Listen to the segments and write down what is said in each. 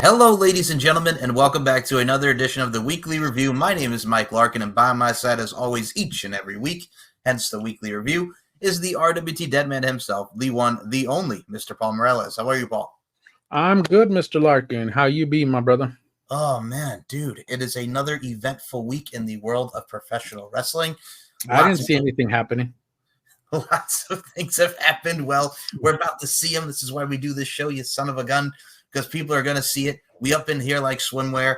Hello, ladies and gentlemen, and welcome back to another edition of the Weekly Review. My name is Mike Larkin, and by my side, as always, each and every week, hence the Weekly Review, is the RWT Deadman himself, the one, the only, Mr. Paul Morales. How are you, Paul? I'm good, Mr. Larkin. How you be, my brother? Oh, man, dude, it is another eventful week in the world of professional wrestling. I didn't see anything happening. Lots of things have happened. Well, we're about to see them. This is why we do this show, you son of a gun, because people are going to see it. We up in here like swimwear,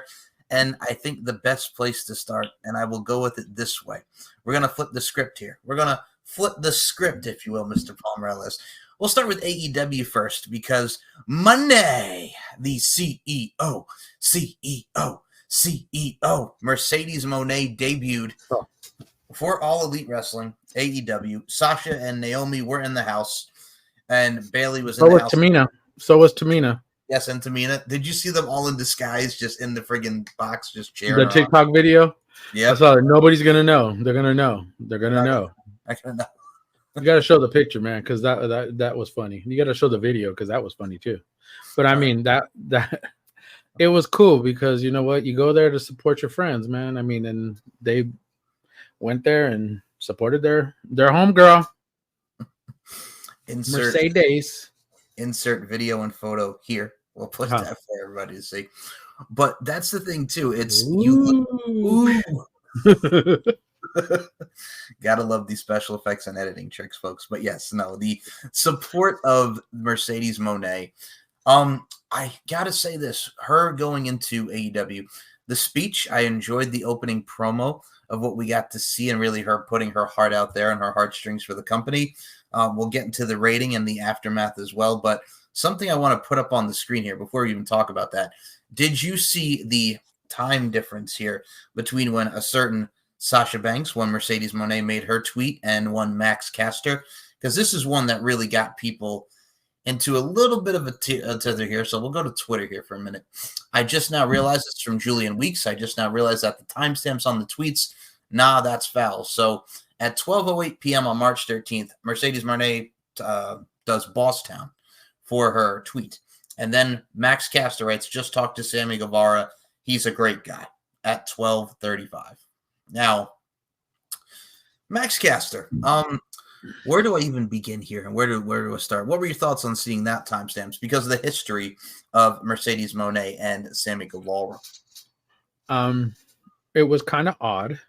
and I think the best place to start, and I will go with it this way. We're going to flip the script here. We're going to flip the script, if you will, Mr. Paul Morales. We'll start with AEW first, because Mone, the CEO, Mercedes Mone debuted for All Elite Wrestling, AEW. Sasha and Naomi were in the house, and Bailey was in the house. So was Tamina. Yes, and Tamina. Did you see them all in disguise, just in the friggin' box, just cheering? The TikTok video? Yeah. I saw it. Nobody's going to know. They're going to know. They're going to know. I can know. You got to show the picture, man, because that was funny. You got to show the video because that was funny, too. But, I mean, that it was cool because, you know what? You go there to support your friends, man. I mean, and they went there and supported their homegirl. Mercedes. Insert video and photo here. We'll put that for everybody to see. But that's the thing too. It's you. Gotta love these special effects and editing tricks, folks. But yes, no, the support of Mercedes Mone. I gotta say this: her going into AEW, the speech. I enjoyed the opening promo of what we got to see, and really her putting her heart out there and her heartstrings for the company. We'll get into the rating and the aftermath as well, but something I want to put up on the screen here before we even talk about that. Did you see the time difference here between when a certain Sasha Banks, when Mercedes Mone made her tweet, and one Max Caster? Because this is one that really got people into a little bit of a tether here. So we'll go to Twitter here for a minute. I just now realized it's from Julian Weeks. I just now realized that the timestamps on the tweets, that's foul. So at 12:08 p.m. on March 13th, Mercedes Mone does Boss Town for her tweet. And then Max Caster writes, just talked to Sammy Guevara. He's a great guy at 12:35. Now, Max Caster, where do I even begin here? And where do I start? What were your thoughts on seeing that timestamps because of the history of Mercedes Mone and Sammy Guevara? It was kind of odd.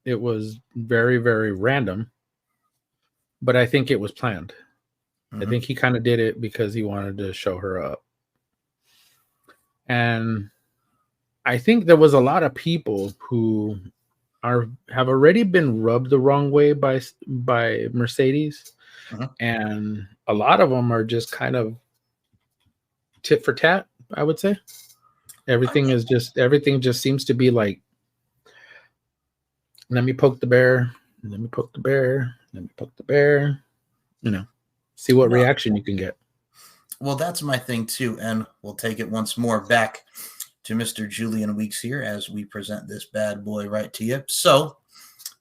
It was very, very random, but I think it was planned. Mm-hmm. I think he kind of did it because he wanted to show her up. And I think there was a lot of people who have already been rubbed the wrong way by Mercedes. Mm-hmm. And a lot of them are just kind of tit for tat, I would say. Everything just seems to be like, let me poke the bear, let me poke the bear, let me poke the bear, see what reaction you can get. Well, that's my thing too. And we'll take it once more back to Mr. Julian Weeks here as we present this bad boy right to you. So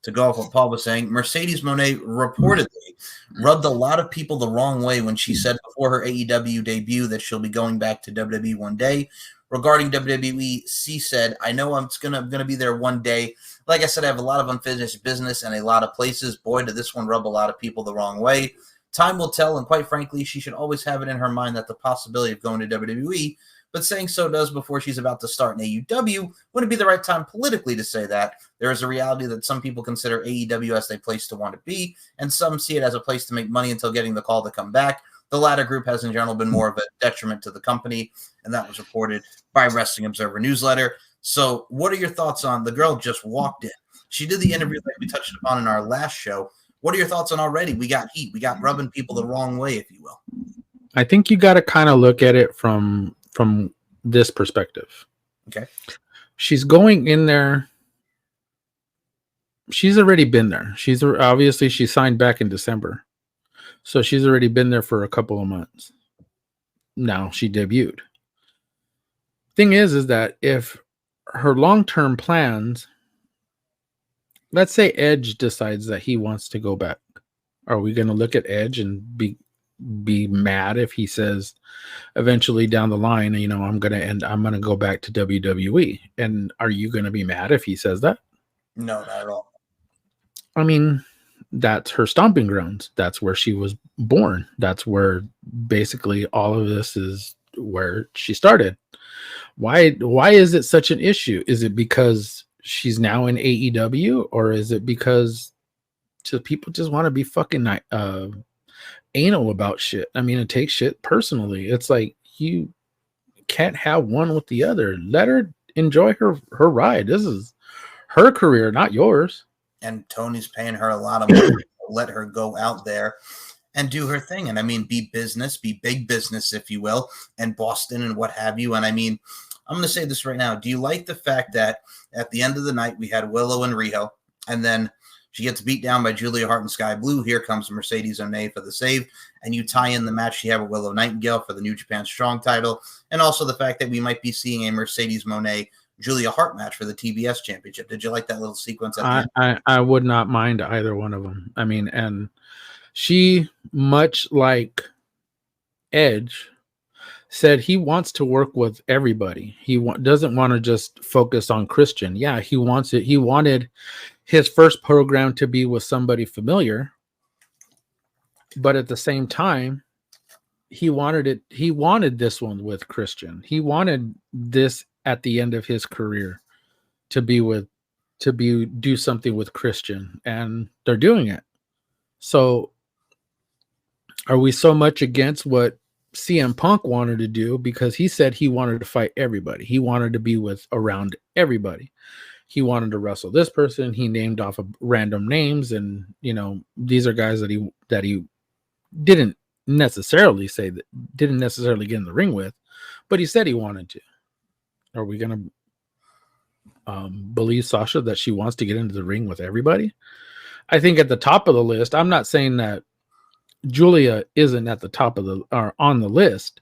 to go off what Paul was saying, Mercedes Mone reportedly rubbed a lot of people the wrong way when she said before her AEW debut that she'll be going back to WWE one day. Regarding WWE, she said, I know I'm gonna be there one day. Like I said, I have a lot of unfinished business and a lot of places. Boy, did this one rub a lot of people the wrong way. Time will tell, and quite frankly, she should always have it in her mind that the possibility of going to WWE, but saying so does before she's about to start in AEW wouldn't be the right time politically to say that. There is a reality that some people consider AEW as a place to want to be, and some see it as a place to make money until getting the call to come back. The latter group has in general been more of a detriment to the company, and that was reported by Wrestling Observer Newsletter. So what are your thoughts on the girl just walked in? She did the interview that we touched upon in our last show. What are your thoughts on already? We got heat. We got rubbing people the wrong way, if you will. I think you got to kind of look at it from this perspective. Okay. She's going in there. She's already been there. She signed back in December. So she's already been there for a couple of months. Now she debuted. Thing is that if her long-term plans, let's say Edge decides that he wants to go back, are we going to look at Edge and be be mad if he says eventually down the line, I'm gonna go back to WWE. And are you gonna be mad if he says that? No, not at all. I mean, that's her stomping grounds. That's where she was born. That's where basically all of this is where she started. Why is it such an issue? Is it because she's now in AEW, or is it because people just want to be fucking anal about shit? I mean, it takes shit personally. It's like you can't have one with the other. Let her enjoy her ride. This is her career, not yours. And Tony's paying her a lot of money to let her go out there and do her thing. And I mean, be big business, if you will, and Boston and what have you. And I mean, I'm going to say this right now. Do you like the fact that at the end of the night, we had Willow and Riho, and then she gets beat down by Julia Hart and Sky Blue. Here comes Mercedes Moné for the save. And you tie in the match she had with Willow Nightingale for the New Japan Strong title. And also the fact that we might be seeing a Mercedes Moné Julia Hart match for the TBS championship. Did you like that little sequence? I would not mind either one of them. I mean, and she, much like Edge, said he wants to work with everybody. He doesn't want to just focus on Christian. Yeah, he wants it. He wanted his first program to be with somebody familiar, but at the same time, he wanted this one with Christian. He wanted this at the end of his career to do something with Christian, and they're doing it. So are we so much against what CM Punk wanted to do? Because he said he wanted to fight everybody. He wanted to be around everybody. He wanted to wrestle this person. He named off of random names, and these are guys that he didn't necessarily get in the ring with, but he said he wanted to. Are we gonna believe Sasha that she wants to get into the ring with everybody? I think at the top of the list, I'm not saying that Julia isn't at the top or on the list,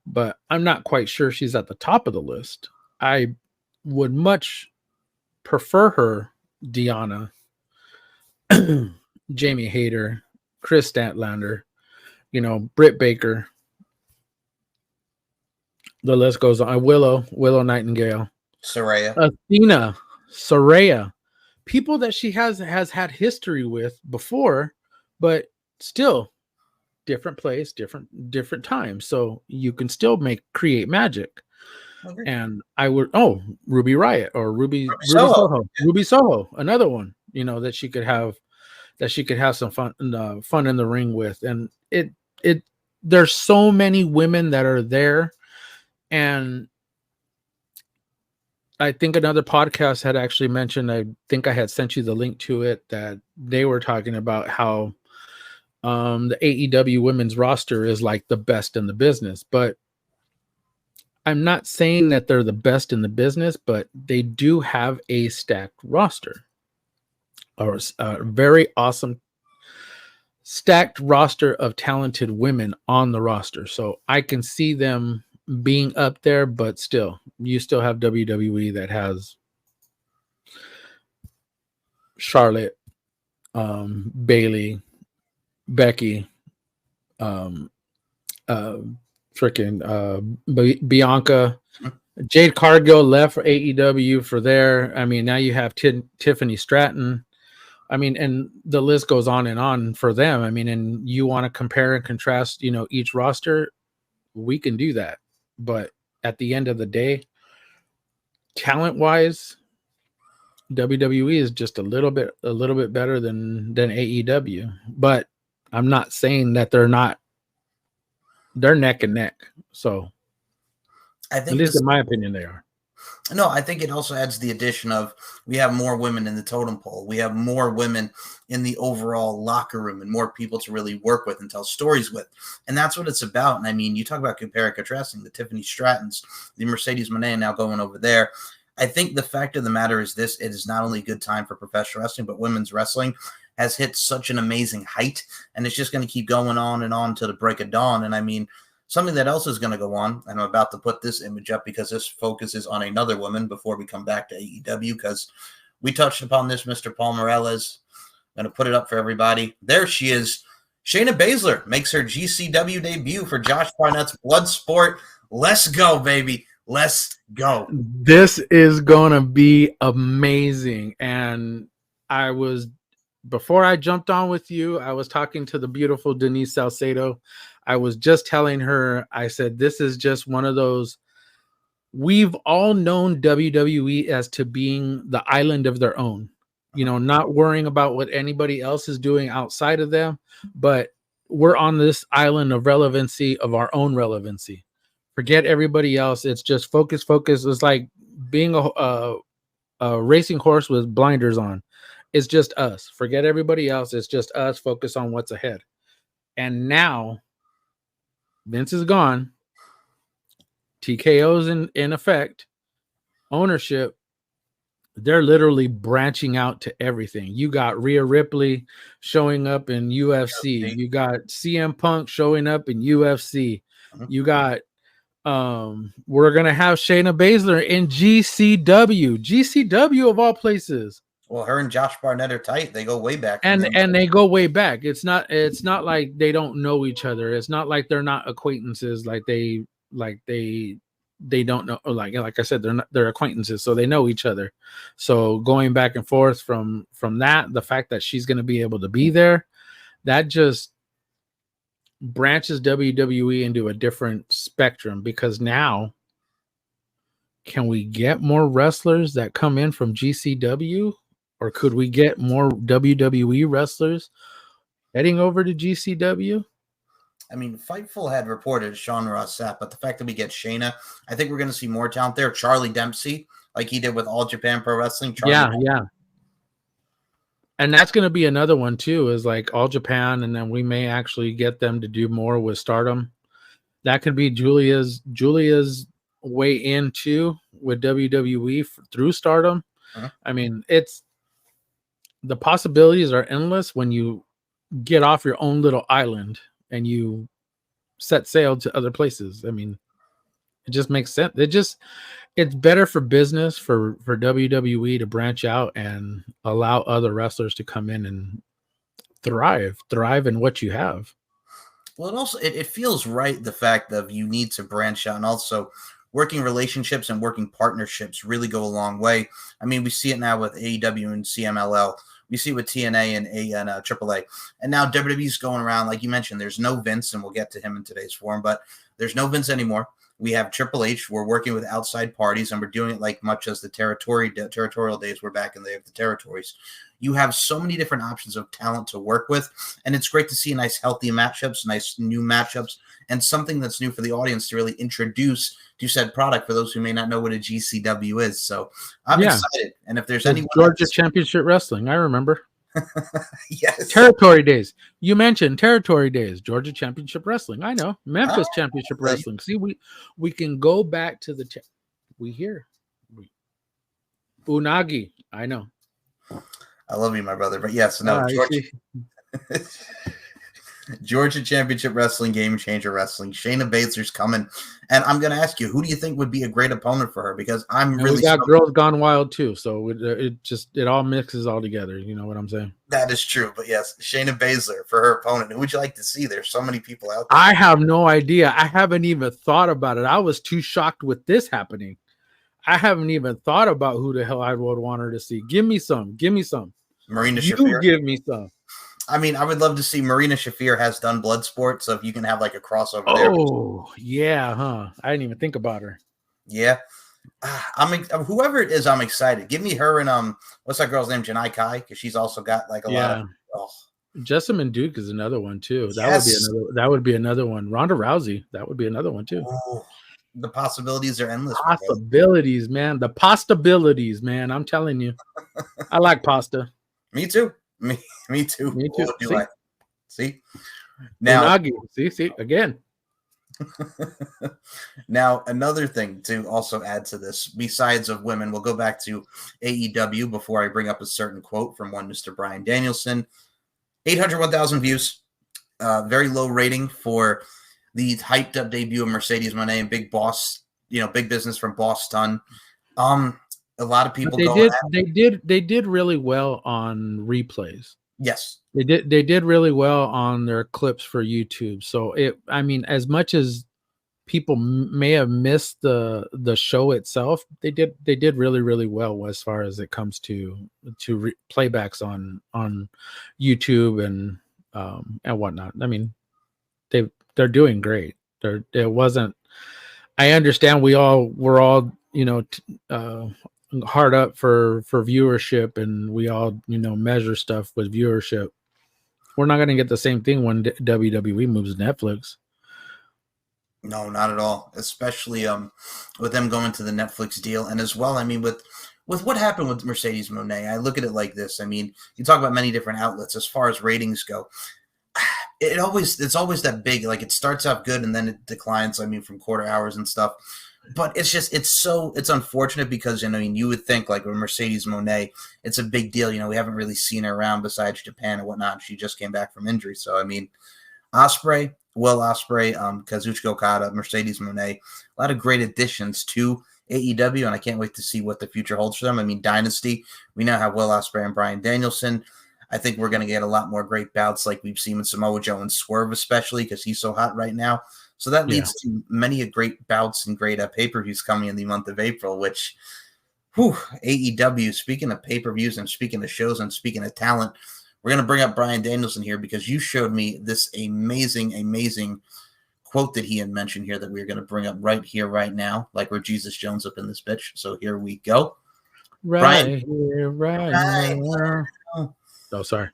but I'm not quite sure she's at the top of the list. I would much prefer her, Deanna, Jamie Hayter, Chris Statlander, Britt Baker. The list goes on. Willow Nightingale, Athena, Saraya, people that she has had history with before, but still different place, different time. So you can still create magic. Okay. And I would Ruby Riott or Ruby Soho, another one, that she could have some fun in the ring with. And there's so many women that are there. And I think another podcast had actually mentioned, I think I had sent you the link to it, that they were talking about how the AEW women's roster is like the best in the business. But I'm not saying that they're the best in the business, but they do have a stacked roster, or a very awesome stacked roster of talented women on the roster. So I can see them being up there, but still, you still have WWE that has Charlotte, Bailey, Becky, Bianca. Jade Cargill left for AEW for there. I mean, now you have Tiffany Stratton. I mean, and the list goes on for them. I mean, and you want to compare and contrast, each roster, we can do that. But at the end of the day, talent-wise, WWE is just a little bit better than AEW. But I'm not saying that they're not. They're neck and neck. So I think, at least in my opinion, they are. No, I think it also adds the addition of, we have more women in the totem pole. We have more women in the overall locker room and more people to really work with and tell stories with. And that's what it's about. And I mean, you talk about comparing and contrasting the Tiffany Strattons, the Mercedes Moné now going over there. I think the fact of the matter is this: it is not only a good time for professional wrestling, but women's wrestling has hit such an amazing height, and it's just going to keep going on and on to the break of dawn. And I mean, something that else is going to go on, and I'm about to put this image up because this focuses on another woman before we come back to AEW, because we touched upon this, Mr. Paul Morales. I'm going to put it up for everybody. There she is. Shayna Baszler makes her GCW debut for Josh Barnett's Bloodsport. Let's go, baby. Let's go. This is gonna be amazing. And before I jumped on with you, I was talking to the beautiful Denise Salcedo. I was just telling her, I said, this is just one of those. We've all known WWE as to being the island of their own, not worrying about what anybody else is doing outside of them, but we're on this island of relevancy, of our own relevancy. Forget everybody else. It's just focus. It's like being a racing horse with blinders on. It's just us. Forget everybody else. It's just us. Focus on what's ahead. And now Vince is gone. TKO's in effect. Ownership. They're literally branching out to everything. You got Rhea Ripley showing up in UFC. You got CM Punk showing up in UFC. You got we're gonna have Shayna Baszler in GCW. GCW of all places. Well, her and Josh Barnett are tight. They go way back. And they go way back. It's not like they don't know each other. It's not like they're not acquaintances. Like they don't know. Like I said, they're acquaintances, so they know each other. So going back and forth from that, the fact that she's going to be able to be there, that just branches WWE into a different spectrum, because now, can we get more wrestlers that come in from GCW? Or could we get more WWE wrestlers heading over to GCW? I mean, Fightful had reported Sean Ross Sapp, but the fact that we get Shayna, I think we're going to see more talent there. Charlie Dempsey, like he did with All Japan Pro Wrestling. Yeah. And that's going to be another one too, is like All Japan, and then we may actually get them to do more with Stardom. That could be Julia's way in too with WWE through Stardom. I mean, the possibilities are endless when you get off your own little island and you set sail to other places. I mean, it just makes sense. It's better for business for WWE to branch out and allow other wrestlers to come in and thrive in what you have. Well, it feels right, the fact that you need to branch out, and also working relationships and working partnerships really go a long way. I mean, we see it now with AEW and CMLL. We see it with TNA and AAA. And now WWE's going around, like you mentioned, there's no Vince, and we'll get to him in today's forum, but there's no Vince anymore. We have Triple H. We're working with outside parties, and we're doing it like much as the territorial days were back in the territories. You have so many different options of talent to work with, and it's great to see nice, healthy matchups, nice new matchups, and something that's new for the audience to really introduce to said product for those who may not know what a GCW is. So I'm excited. And if there's anyone Georgia Championship Wrestling, I remember. Yes. Territory days. You mentioned territory days. Georgia Championship Wrestling. I know. Memphis Championship Wrestling. See, we can go back to the Unagi. I know. I love you, my brother. But yes, no, Georgia Championship Wrestling, Game Changer Wrestling. Shayna Baszler's coming. And I'm going to ask you, who do you think would be a great opponent for her? Because we got Girls Gone Wild too. So it all mixes all together. You know what I'm saying? That is true. But yes, Shayna Baszler for her opponent. Who would you like to see? There's so many people out there. I have no idea. I haven't even thought about it. I was too shocked with this happening. I haven't even thought about who the hell I would want her to see. Give me some. Marina Shafir. Give me some. I mean, I would love to see. Marina Shafir has done Bloodsport, so if you can have like a crossover there. Oh, yeah, huh? I didn't even think about her. Yeah. Whoever it is, I'm excited. Give me her and what's that girl's name? Janai Kai, because she's also got like a lot of Jessamine Duke is another one too. That would be another one. Ronda Rousey, that would be another one too. Oh, the possibilities are endless. Possibilities, man. The possibilities, man. I'm telling you. I like pasta. Me too. Me too. Me too. What do I see? Now, see again. Now, another thing to also add to this, besides of women, we'll go back to AEW before I bring up a certain quote from one Mr. Brian Danielson. 801,000 views. Very low rating for the hyped up debut of Mercedes Mone and Big Boss, big business from Boston. A lot of people they did really well on replays. Yes. They did really well on their clips for YouTube. So I mean, as much as people may have missed the show itself, they did really really well as far as it comes to playbacks on YouTube and whatnot. I mean, they're doing great. There wasn't. I understand we're all hard up for viewership, and we all measure stuff with viewership. We're not going to get the same thing when WWE moves to Netflix. No, not at all. Especially with them going to the Netflix deal, and as well, I mean, with what happened with Mercedes Mone, I look at it like this. I mean, you talk about many different outlets as far as ratings go. It's always that big. Like, it starts out good and then it declines. I mean, from quarter hours and stuff. But it's unfortunate because you would think like with Mercedes Mone, it's a big deal. We haven't really seen her around besides Japan and whatnot. She just came back from injury, so I mean, Will Ospreay, Kazuchika Okada, Mercedes Mone, a lot of great additions to AEW, and I can't wait to see what the future holds for them. I mean, Dynasty, we now have Will Ospreay and Bryan Danielson. I think we're going to get a lot more great bouts like we've seen with Samoa Joe and Swerve, especially because he's so hot right now. So that leads to many great bouts and great pay-per-views coming in the month of April, which, AEW, speaking of pay-per-views and speaking of shows and speaking of talent, we're going to bring up Bryan Danielson here because you showed me this amazing, amazing quote that he had mentioned here that we're going to bring up right here, right now, like we're Jesus Jones up in this bitch. So here we go. Right here, right now. Oh, sorry.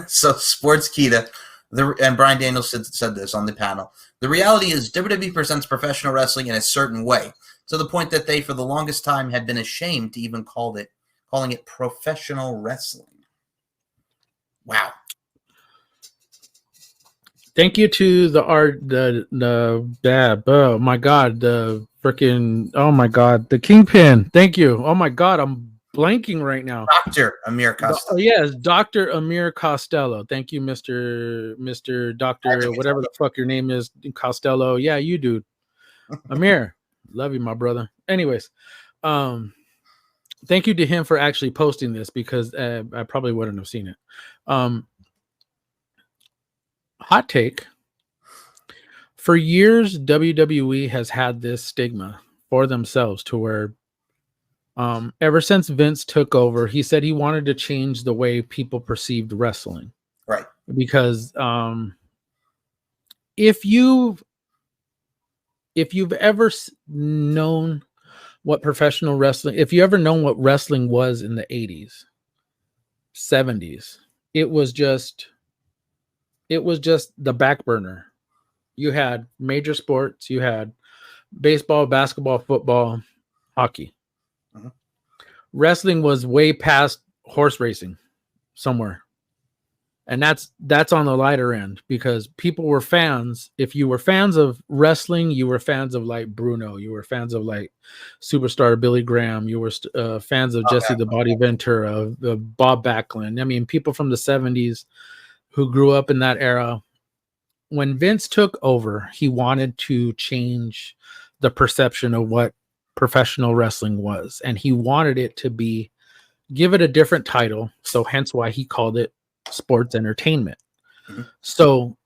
So Sportskeeda, and Bryan Danielson said this on the panel. The reality is WWE presents professional wrestling in a certain way, to the point that they, for the longest time, had been ashamed to even calling it professional wrestling. Wow. Thank you to oh my God, the Kingpin. Thank you. Oh my God, I'm blanking right now. Dr. Amir Costello. Yes, Dr. Amir Costello. Thank you, Mr. Dr. whatever the fuck your name is, Costello. Yeah, you dude. Amir. Love you, my brother. Anyways, thank you to him for actually posting this because I probably wouldn't have seen it. Hot take. For years, WWE has had this stigma for themselves to where ever since Vince took over, he said he wanted to change the way people perceived wrestling. Right. Because if you've ever known what professional wrestling, if you ever known what wrestling was in the 80s, 70s, it was just the back burner. You had major sports, you had baseball, basketball, football, hockey. Uh-huh. Wrestling was way past horse racing somewhere. And that's on the lighter end because people were fans. If you were fans of wrestling, you were fans of like Bruno, you were fans of like superstar Billy Graham, you were fans of Jesse the Body Ventura, of Bob Backlund. I mean, people from the 70s who grew up in that era. When Vince took over, he wanted to change the perception of what professional wrestling was. And he wanted it to give it a different title. So hence why he called it sports entertainment. Mm-hmm. So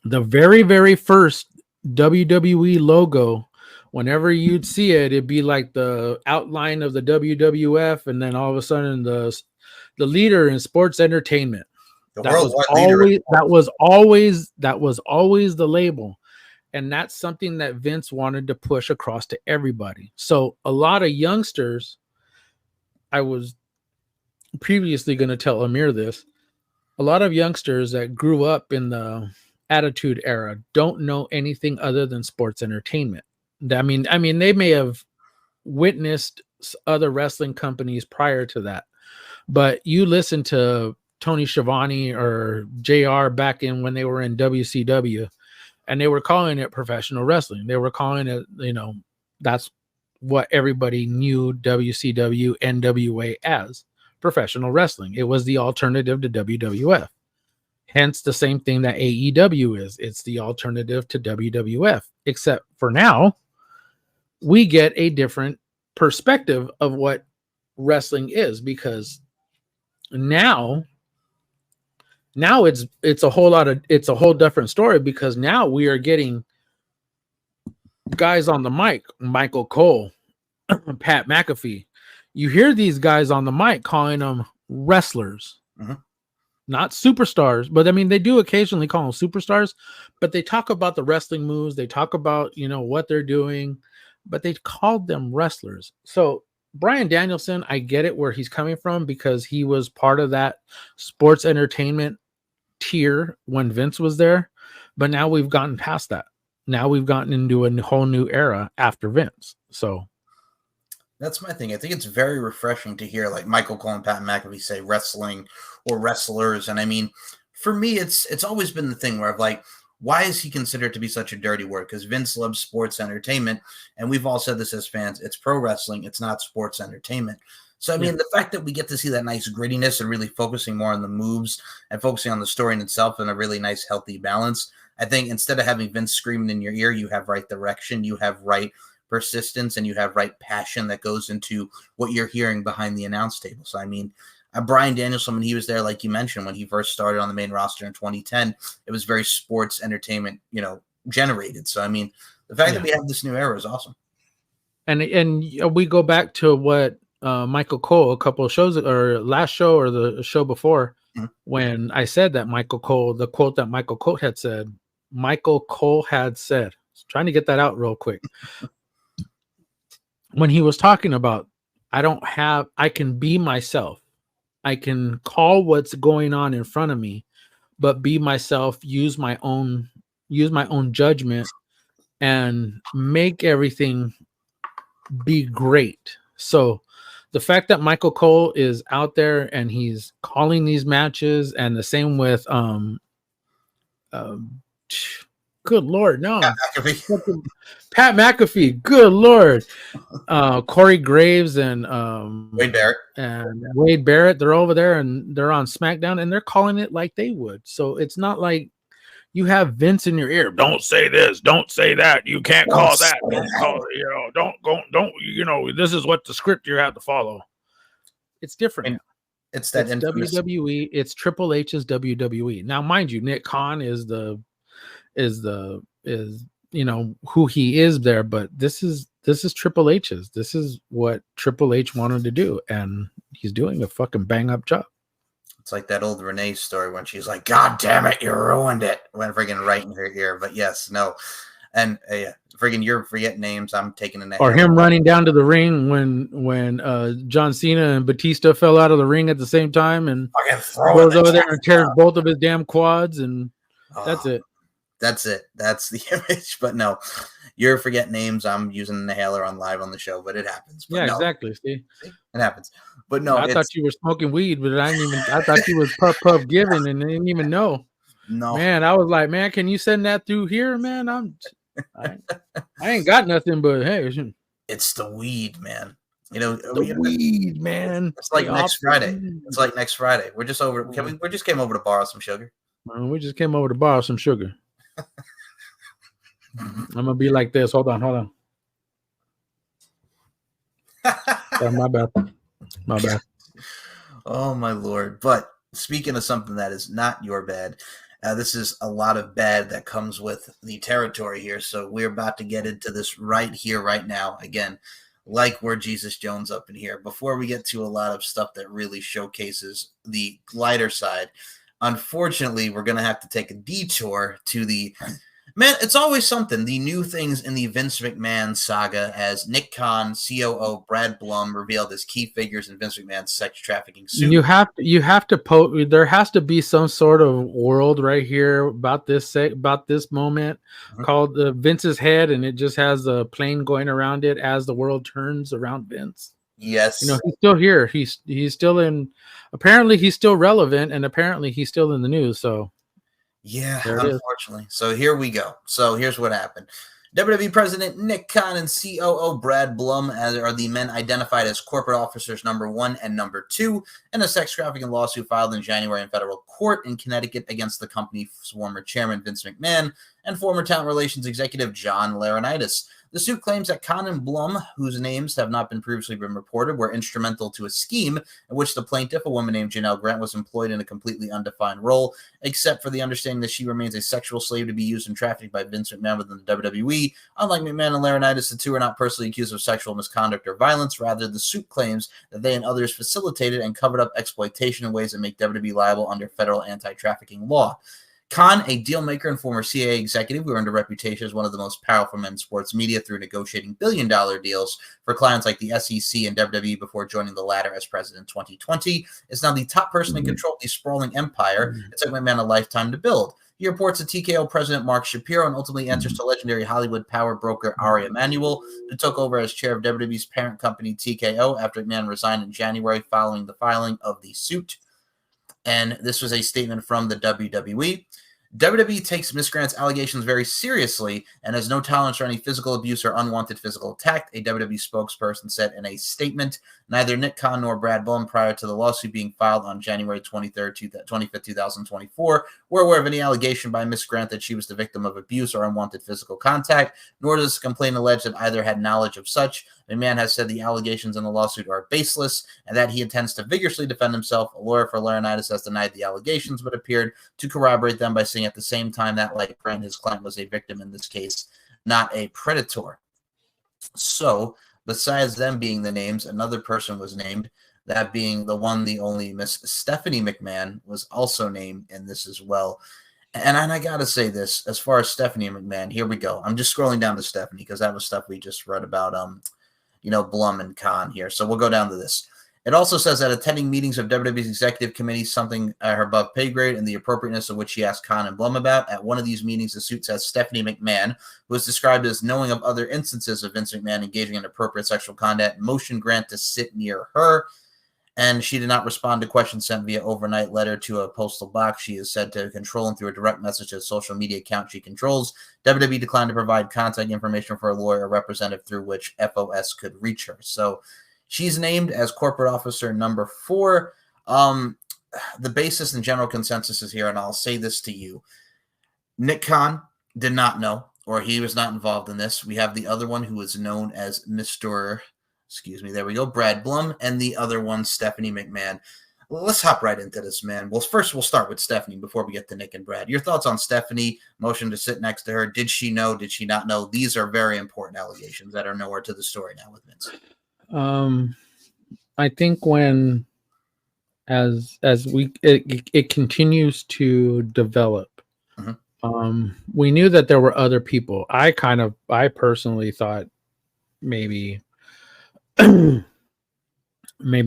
the very, very first WWE logo, whenever you'd see it, it'd be like the outline of the WWF. And then all of a sudden the leader in sports entertainment. That was always the label. And that's something that Vince wanted to push across to everybody. So a lot of youngsters, I was previously going to tell Amir this, a lot of youngsters that grew up in the Attitude Era don't know anything other than sports entertainment. I mean, they may have witnessed other wrestling companies prior to that, but you listen to Tony Schiavone or JR back in when they were in WCW, and they were calling it professional wrestling. They were calling it, that's what everybody knew WCW, NWA as, professional wrestling. It was the alternative to WWF. Hence the same thing that AEW is. It's the alternative to WWF, except for now, we get a different perspective of what wrestling is, because now Now it's a whole different story, because now we are getting guys on the mic, Michael Cole, Pat McAfee. You hear these guys on the mic calling them wrestlers, not superstars. But I mean, they do occasionally call them superstars, but they talk about the wrestling moves. They talk about, what they're doing, but they called them wrestlers. So Bryan Danielson, I get it where he's coming from, because he was part of that sports entertainment tier when Vince was there. But now we've gotten past that. Now we've gotten into a whole new era after Vince. So that's my thing. I think it's very refreshing to hear like Michael Cole and Pat McAfee say wrestling or wrestlers. And I mean, for me, it's always been the thing where I've like, why is he considered to be such a dirty word? Because Vince loves sports entertainment. And we've all said this as fans. It's pro wrestling. It's not sports entertainment. So, I mean, the fact that we get to see that nice grittiness and really focusing more on the moves and focusing on the story in itself in a really nice, healthy balance, I think instead of having Vince screaming in your ear, you have right direction, you have right persistence, and you have right passion that goes into what you're hearing behind the announce table. So, I mean, Bryan Danielson, when he was there, like you mentioned, when he first started on the main roster in 2010, it was very sports entertainment, generated. So, I mean, the fact that we have this new era is awesome. And we go back to what Michael Cole, a couple of shows, or last show or the show before, when I said that Michael Cole, the quote that Michael Cole had said, trying to get that out real quick. When he was talking about, I can be myself. I can call what's going on in front of me, but be myself, use my own judgment, and make everything be great. So the fact that Michael Cole is out there and he's calling these matches, and the same with good Lord, no. Pat McAfee, good Lord. Corey Graves and Wade Barrett, they're over there and they're on SmackDown and they're calling it like they would. So it's not like you have Vince in your ear. Don't say this, don't say that. You can't call that. Don't call it, don't, this is what the script you have to follow. It's different. And it's WWE. It's Triple H's WWE. Now, mind you, Nick Khan is who he is there, but this is Triple H's. This is what Triple H wanted to do, and he's doing a fucking bang up job. It's like that old Renee story when she's like, "God damn it, you ruined it," when friggin' right in her ear. But yes, no, and friggin' you're forgetting names. I'm taking a name. Or him running down to the ring when John Cena and Batista fell out of the ring at the same time, and goes over there and tears both of his damn quads, and that's it. That's it. That's the image. But no, you're forgetting names. I'm using an inhaler on live on the show, but it happens. But exactly. See, it happens. But no, I thought you were smoking weed, but I thought you was puff giving, and I didn't even know. No, man, I was like, man, can you send that through here, man? I ain't got nothing, but hey, it's the weed, man. Weed, man. It's like next Friday. It's like next Friday. We're just over. We just came over to borrow some sugar. We just came over to borrow some sugar. I'm gonna be like this. Hold on. My bad. Oh my Lord. But speaking of something that is not your bad, this is a lot of bad that comes with the territory here. So we're about to get into this right here, right now. Again, like we're Jesus Jones up in here. Before we get to a lot of stuff that really showcases the lighter side, unfortunately, we're going to have to take a detour to the... Man, it's always something. The new things in the Vince McMahon saga, as Nick Khan, COO Brad Blum revealed as key figures in Vince McMahon's sex trafficking suit. You have to there has to be some sort of world right here about this moment called Vince's head, and it just has a plane going around it as the world turns around Vince. Yes, he's still here. He's still in. Apparently, he's still relevant, and apparently, he's still in the news. So. Yeah, unfortunately. So here we go. So here's what happened. WWE President Nick Khan and COO Brad Blum are the men identified as corporate officers number 1 and number 2 in a sex trafficking lawsuit filed in January in federal court in Connecticut against the company's former chairman Vince McMahon and former talent relations executive John Laurinaitis. The suit claims that Khan and Blum, whose names have not been previously been reported, were instrumental to a scheme in which the plaintiff, a woman named Janelle Grant, was employed in a completely undefined role, except for the understanding that she remains a sexual slave to be used and trafficked by Vince McMahon within the WWE. Unlike McMahon and Laurinaitis, the two are not personally accused of sexual misconduct or violence. Rather, the suit claims that they and others facilitated and covered up exploitation in ways that make WWE liable under federal anti-trafficking law. Khan, a deal maker and former CIA executive who earned a reputation as one of the most powerful men in sports media through negotiating billion-dollar deals for clients like the SEC and WWE before joining the latter as president in 2020, is now the top person in control of the sprawling empire it took McMahon a lifetime to build. He reports to TKO president Mark Shapiro and ultimately answers to legendary Hollywood power broker Ari Emanuel, who took over as chair of WWE's parent company TKO after McMahon resigned in January following the filing of the suit. And this was a statement from the WWE. WWE takes Ms. Grant's allegations very seriously and has no tolerance for any physical abuse or unwanted physical attack, a WWE spokesperson said in a statement. Neither Nick Khan nor Brad Blum, prior to the lawsuit being filed on January 25th, 2024, were aware of any allegation by Ms. Grant that she was the victim of abuse or unwanted physical contact, nor does the complaint allege that either had knowledge of such. McMahon has said the allegations in the lawsuit are baseless and that he intends to vigorously defend himself. A lawyer for Laurinaitis has denied the allegations, but appeared to corroborate them by saying at the same time that, like Grant, his client was a victim in this case, not a predator. So, besides them being the names, another person was named, that being the one, the only Miss Stephanie McMahon was also named in this as well. And I got to say this, as far as Stephanie McMahon, here we go. I'm just scrolling down to Stephanie because that was stuff we just read about, Blum and Khan here. So we'll go down to this. It also says that attending meetings of WWE's executive committee, something her above pay grade and the appropriateness of which she asked Khan and Blum about. At one of these meetings, the suit says Stephanie McMahon, who was described as knowing of other instances of Vince McMahon engaging in appropriate sexual conduct, motioned Grant to sit near her. And she did not respond to questions sent via overnight letter to a postal box. She is said to control and through a direct message to a social media account she controls. WWE declined to provide contact information for a lawyer or representative through which FOS could reach her. So she's named as corporate officer number 4. The basis and general consensus is here, and I'll say this to you. Nick Khan did not know, or he was not involved in this. We have the other one who is known as Mr. There we go, Brad Blum, and the other one, Stephanie McMahon. Let's hop right into this, man. Well, first we'll start with Stephanie before we get to Nick and Brad. Your thoughts on Stephanie, motion to sit next to her. Did she know? Did she not know? These are very important allegations that are nowhere to the story now with Vince. I think when it continues to develop, we knew that there were other people. I personally thought maybe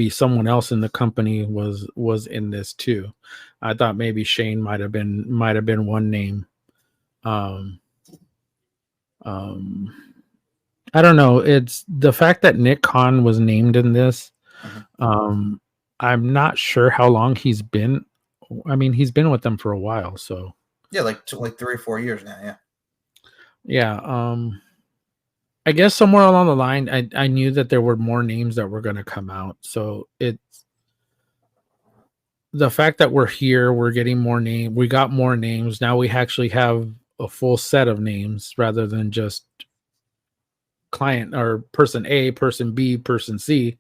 someone else in the company was in this too. I thought maybe Shane might have been one name. I don't know. It's the fact that Nick Khan was named in this. I'm not sure how long he's been. I mean, he's been with them for a while, so yeah, like 3 or 4 years now. Yeah. I guess somewhere along the line, I knew that there were more names that were going to come out. So it's the fact that we're here, we're getting more names. We got more names. Now we actually have a full set of names rather than just client or person A, person B, person C.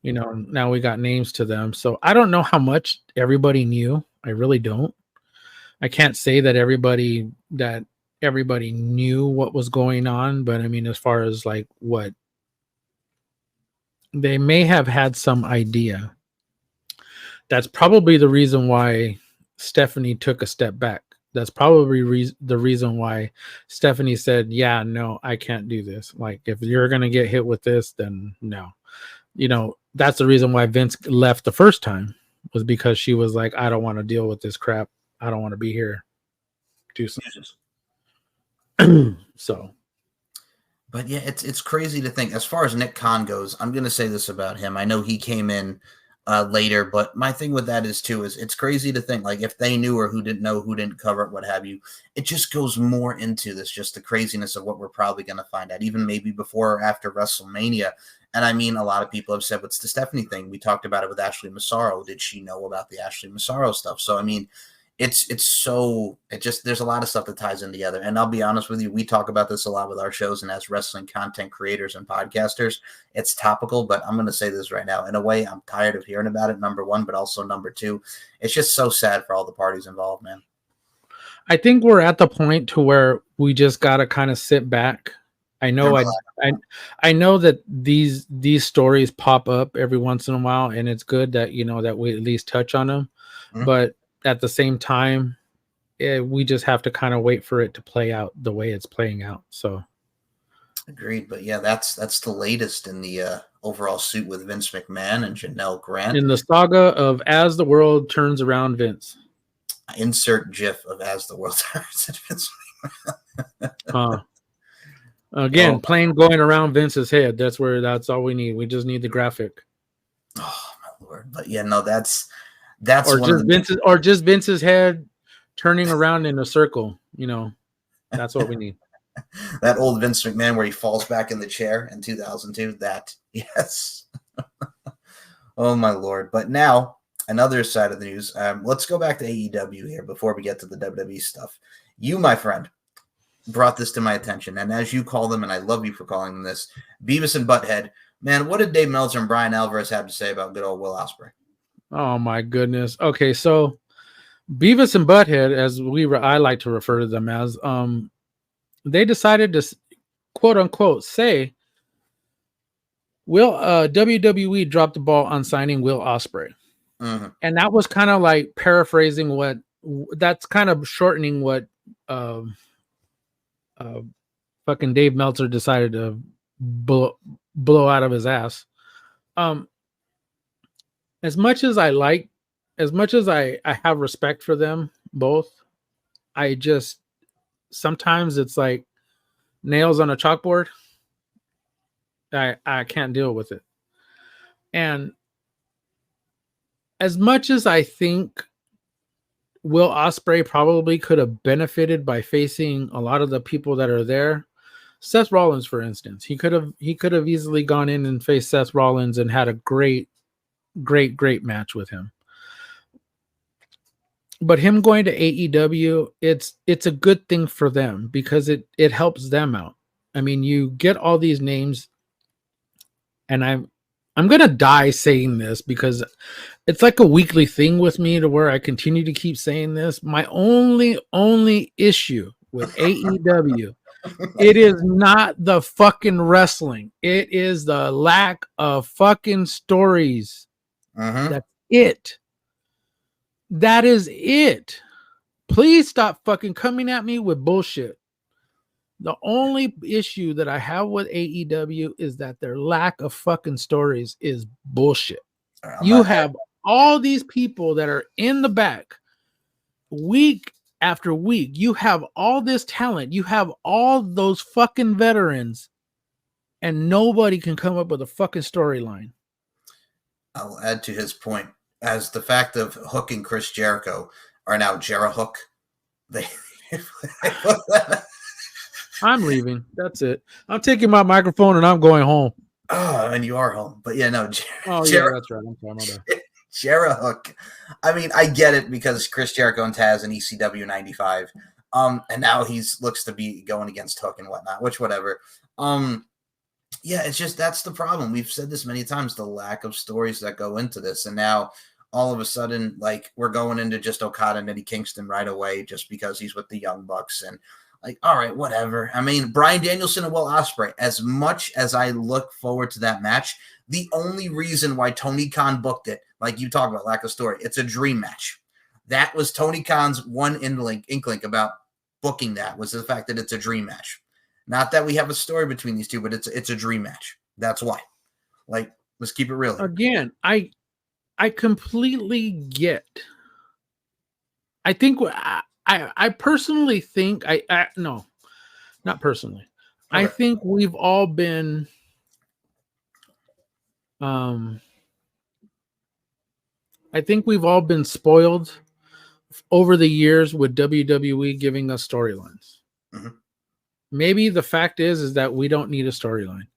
Now we got names to them. So I don't know how much everybody knew. I really don't. I can't say that everybody knew what was going on, but I mean, as far as like what they may have had some idea. That's probably the reason why Stephanie took a step back. That's probably the reason why Stephanie said, yeah, no, I can't do this. Like, if you're going to get hit with this, then no. That's the reason why Vince left the first time, was because she was like, I don't want to deal with this crap. I don't want to be here. Do something. So, but yeah, it's crazy to think. As far as Nick Khan goes, I'm gonna say this about him. I know he came in later, but my thing with that is it's crazy to think, like, if they knew or who didn't know, who didn't cover it, what have you. It just goes more into this, just the craziness of what we're probably gonna find out, even maybe before or after WrestleMania. And I mean, a lot of people have said, what's the Stephanie thing? We talked about it with Ashley Massaro. Did she know about the Ashley Massaro stuff? So I mean, there's a lot of stuff that ties in together. And I'll be honest with you, we talk about this a lot with our shows and as wrestling content creators and podcasters. It's topical, but I'm going to say this right now. In a way, I'm tired of hearing about it, number one, but also number two, it's just so sad for all the parties involved, man. I think we're at the point to where we just got to kind of sit back. I know I know that these stories pop up every once in a while, and it's good that, you know, that we at least touch on them. Mm-hmm. But at the same time, we just have to kind of wait for it to play out the way it's playing out. So agreed. But yeah, that's the latest in the overall suit with Vince McMahon and Janelle Grant. In the saga of As the World Turns Around Vince. Insert GIF of As the World Turns at Vince McMahon. Again, plane going around Vince's head. That's all we need. We just need the graphic. Oh my Lord. But yeah, no, that's or just Vince's head turning around in a circle. You know, that's what we need. That old Vince McMahon where he falls back in the chair in 2002. That, yes. Oh my Lord. But now, another side of the news. Let's go back to AEW here before we get to the WWE stuff. You, my friend, brought this to my attention, and as you call them, and I love you for calling them this, Beavis and Butthead. Man, what did Dave Meltzer and Brian Alvarez have to say about good old Will Ospreay? Oh my goodness. Okay, so Beavis and Butthead, as I like to refer to them as, they decided to quote unquote say WWE dropped the ball on signing Will Ospreay. Mm-hmm. And that was kind of like paraphrasing that's kind of shortening what fucking Dave Meltzer decided to blow out of his ass. As much as I have respect for them both, sometimes it's like nails on a chalkboard. I can't deal with it. And as much as I think Will Ospreay probably could have benefited by facing a lot of the people that are there, Seth Rollins, for instance, he could have easily gone in and faced Seth Rollins and had a great match with him. But him going to AEW, it's a good thing for them because it helps them out. I mean, you get all these names, and I'm gonna die saying this because it's like a weekly thing with me to where I continue to keep saying this. My only issue with AEW, it is not the fucking wrestling. It is the lack of fucking stories. Uh-huh. That's it. That is it. Please stop fucking coming at me with bullshit. The only issue that I have with AEW is that their lack of fucking stories is bullshit. You have all these people that are in the back week after week. You have all this talent. You have all those fucking veterans, and nobody can come up with a fucking storyline. I'll add to his point as the fact of Hook and Chris Jericho are now Jera Hook. I'm leaving. That's it. I'm taking my microphone and I'm going home. Oh, and you are home. But yeah, no. Yeah, that's right. I'm sorry. Jera Hook. I mean, I get it because Chris Jericho and Taz in ECW 95. And now he's looks to be going against Hook and whatnot, which whatever. Yeah, it's just that's the problem. We've said this many times, the lack of stories that go into this. And now all of a sudden, like, we're going into just Okada and Eddie Kingston right away just because he's with the Young Bucks. And like, all right, whatever. I mean, Bryan Danielson and Will Ospreay, as much as I look forward to that match, the only reason why Tony Khan booked it, like you talk about lack of story, it's a dream match. That was Tony Khan's one inkling about booking that, was the fact that it's a dream match. Not that we have a story between these two, but it's a dream match. That's why. Like, let's keep it real. Again, I completely get. I think I personally think no, not personally. Okay. I think we've all been spoiled over the years with WWE giving us storylines. Mm-hmm. Maybe the fact is that we don't need a storyline.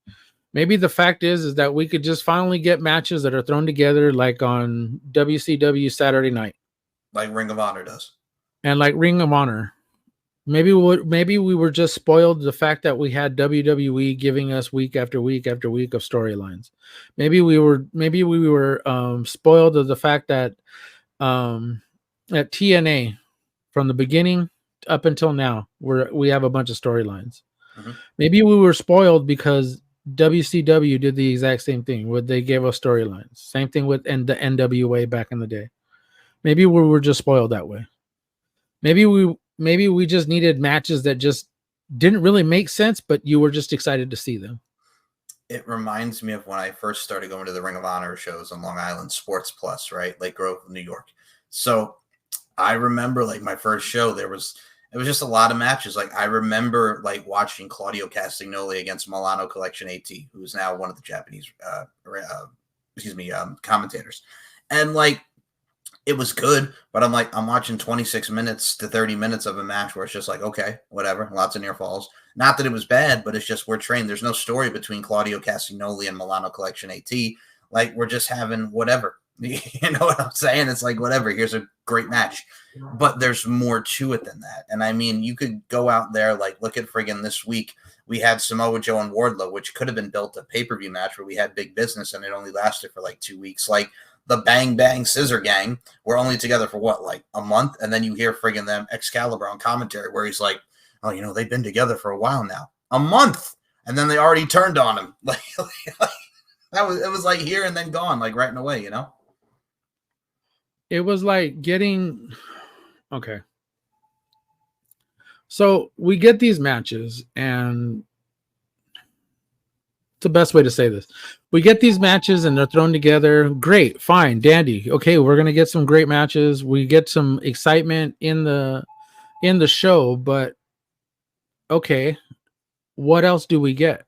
Maybe the fact is that we could just finally get matches that are thrown together like on WCW Saturday night. Like Ring of Honor does. And like Ring of Honor, maybe we were just spoiled the fact that we had WWE giving us week after week after week of storylines. Maybe we were spoiled of the fact that at TNA from the beginning up until now we have a bunch of storylines. Mm-hmm. Maybe we were spoiled because WCW did the exact same thing where they gave us storylines. Same thing with the NWA back in the day. Maybe we were just spoiled that way. Maybe we just needed matches that just didn't really make sense, but you were just excited to see them. It reminds me of when I first started going to the Ring of Honor shows on Long Island Sports Plus, right? Lake Grove, New York. So I remember like my first show, it was just a lot of matches. Like I remember like watching Claudio Castagnoli against Milano Collection AT, who is now one of the Japanese commentators. And like it was good, but I'm watching 26 minutes to 30 minutes of a match where it's just like, okay, whatever, lots of near falls. Not that it was bad, but it's just we're trained. There's no story between Claudio Castagnoli and Milano Collection AT. Like we're just having whatever. You know what I'm saying? It's like, whatever, here's a great match. But there's more to it than that. And I mean, you could go out there, like, look at friggin' this week. We had Samoa Joe and Wardlow, which could have been built a pay-per-view match where we had big business and it only lasted for like 2 weeks. Like the Bang Bang Scissor Gang were only together for what, like a month? And then you hear friggin' them Excalibur on commentary where he's like, oh, you know, they've been together for a while now. A month! And then they already turned on him. Like it was like here and then gone, like right away, you know? It was like getting okay. So we get these matches, and it's the best way to say this. We get these matches and they're thrown together. Great, fine, dandy. Okay, we're gonna get some great matches. We get some excitement in the show, but okay, what else do we get?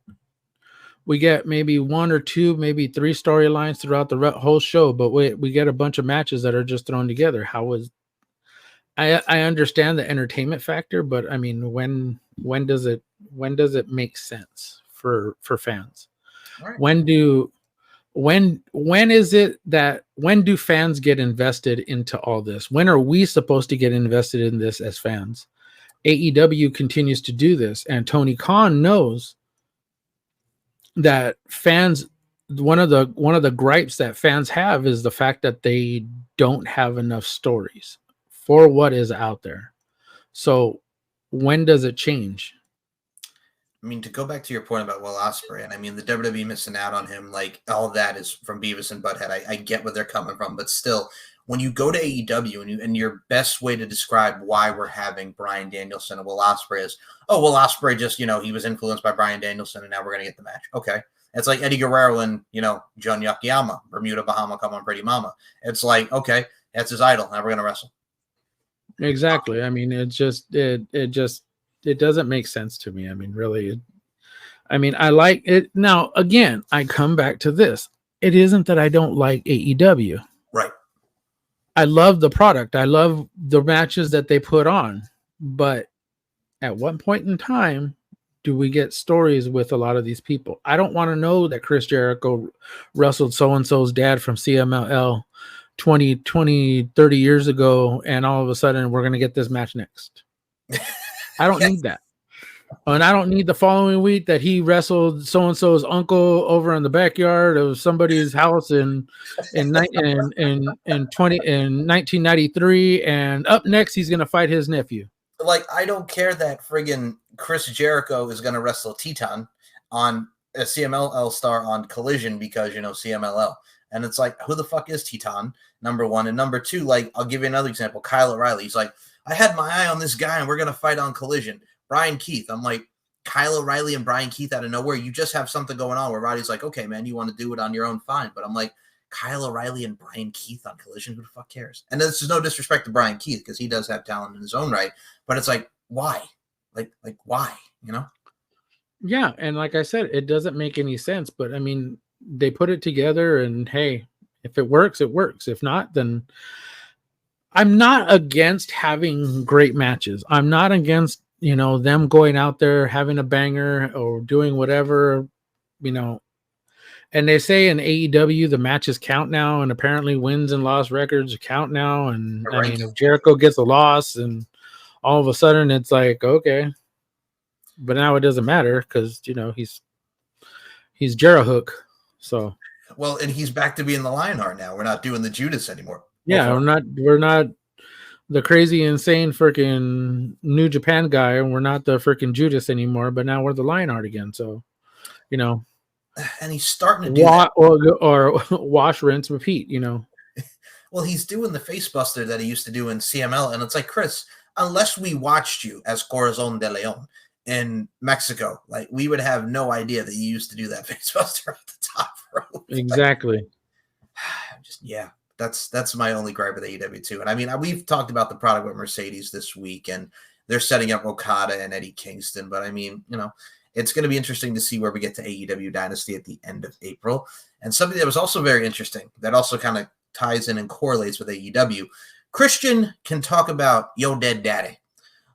We get maybe 1 or 2, maybe 3 storylines throughout the whole show, but we get a bunch of matches that are just thrown together. I understand the entertainment factor, but I mean, when does it make sense for fans? Right. When do fans get invested into all this? When are we supposed to get invested in this as fans? AEW continues to do this, and Tony Khan knows that fans, one of the gripes that fans have is the fact that they don't have enough stories for what is out there. So when does it change? I mean, to go back to your point about Will Ospreay, and I mean the WWE missing out on him, like all of that is from Beavis and Butthead. I get where they're coming from, but still, when you go to AEW and your best way to describe why we're having Bryan Danielson and Will Ospreay is, oh, Will Ospreay just, you know, he was influenced by Bryan Danielson and now we're going to get the match. Okay. It's like Eddie Guerrero and, you know, Jun Yakiyama, Bermuda Bahama, come on, Pretty Mama. It's like, okay, that's his idol. Now we're going to wrestle. Exactly. I mean, it doesn't make sense to me. I mean, really, I like it. Now, again, I come back to this. It isn't that I don't like AEW. Right. I love the product. I love the matches that they put on. But at what point in time do we get stories with a lot of these people? I don't want to know that Chris Jericho wrestled so-and-so's dad from CMLL 20, 30 years ago, and all of a sudden we're going to get this match next. I don't need that. And I don't need the following week that he wrestled so-and-so's uncle over in the backyard of somebody's house in 1993, and up next he's going to fight his nephew. Like, I don't care that friggin' Chris Jericho is going to wrestle Teton on a CMLL star on Collision because, you know, CMLL. And it's like, who the fuck is Teton? Number one. And number two, like, I'll give you another example. Kyle O'Reilly. He's like, I had my eye on this guy and we're going to fight on Collision. Brian Keith. I'm like, Kyle O'Reilly and Brian Keith out of nowhere. You just have something going on where Roddy's like, okay, man, you want to do it on your own, fine. But I'm like, Kyle O'Reilly and Brian Keith on Collision, who the fuck cares? And this is no disrespect to Brian Keith because he does have talent in his own right. But it's like, why? Like why? You know? Yeah, and like I said, it doesn't make any sense. But I mean, they put it together, and hey, if it works, it works. If not, then I'm not against having great matches. I'm not against, you know, them going out there having a banger or doing whatever, you know. And they say in AEW the matches count now, and apparently wins and loss records count now. And I mean, if Jericho gets a loss, and all of a sudden it's like, okay, but now it doesn't matter because he's Jericho. So well, and he's back to being the Lionheart now. We're not doing the Judas anymore. Yeah, we're not the crazy, insane freaking New Japan guy, and we're not the freaking Judas anymore. But now we're the Lionheart again. So, and he's starting to do that. Or wash, rinse, repeat. Well, he's doing the face buster that he used to do in CML, and it's like, Chris, unless we watched you as Corazon de Leon in Mexico, like we would have no idea that you used to do that face buster at the top rope. Exactly. That's my only gripe with AEW too. And I mean, we've talked about the product with Mercedes this week, and they're setting up Okada and Eddie Kingston. But I mean, it's going to be interesting to see where we get to AEW Dynasty at the end of April. And something that was also very interesting that also kind of ties in and correlates with AEW. Christian can talk about Yo Dead Daddy,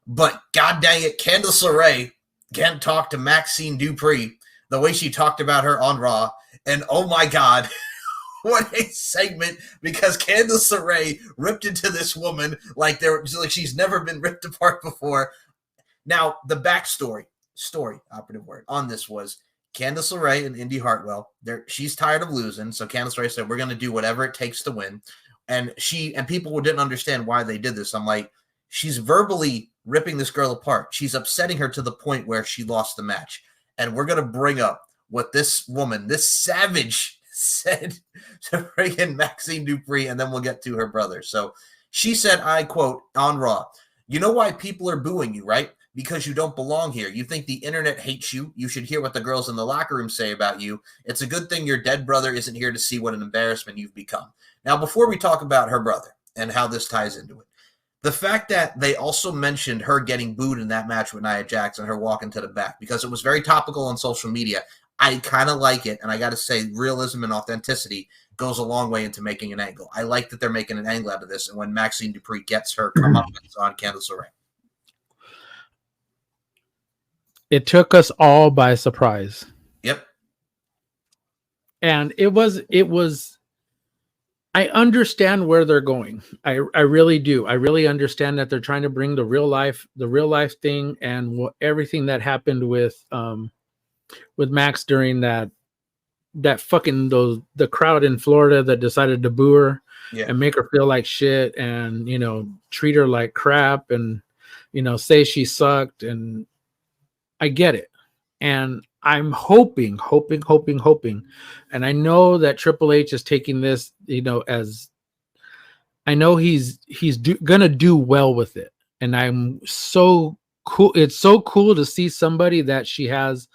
but god dang it, Candice LeRae can't talk to Maxine Dupree the way she talked about her on Raw. And oh my God, what a segment, because Candice LeRae ripped into this woman like she's never been ripped apart before. Now, the backstory, operative word on this was Candice LeRae and Indy Hartwell. She's tired of losing, so Candice LeRae said, "We're going to do whatever it takes to win." And people didn't understand why they did this. I'm like, she's verbally ripping this girl apart. She's upsetting her to the point where she lost the match. And we're going to bring up what this woman, this savage, said to bring in Maxine Dupree, and then we'll get to her brother. So she said, I quote, on Raw, "You know why people are booing you, right? Because you don't belong here. You think the internet hates you. You should hear what the girls in the locker room say about you. It's a good thing your dead brother isn't here to see what an embarrassment you've become." Now, before we talk about her brother and how this ties into it, the fact that they also mentioned her getting booed in that match with Nia Jax and her walking to the back, because it was very topical on social media, I kind of like it. And I got to say, realism and authenticity goes a long way into making an angle. I like that they're making an angle out of this. And when Maxine Dupree gets her comeuppance on Candice LeRae. It took us all by surprise. Yep. And it was I understand where they're going. I really do. I really understand that they're trying to bring the real life thing and everything that happened with Max during that fucking the crowd in Florida that decided to boo her and make her feel like shit and treat her like crap and say she sucked, and I get it. And I'm hoping, and I know that Triple H is taking this, as I know he's gonna do well with it, and I'm so cool. It's so cool to see somebody that she has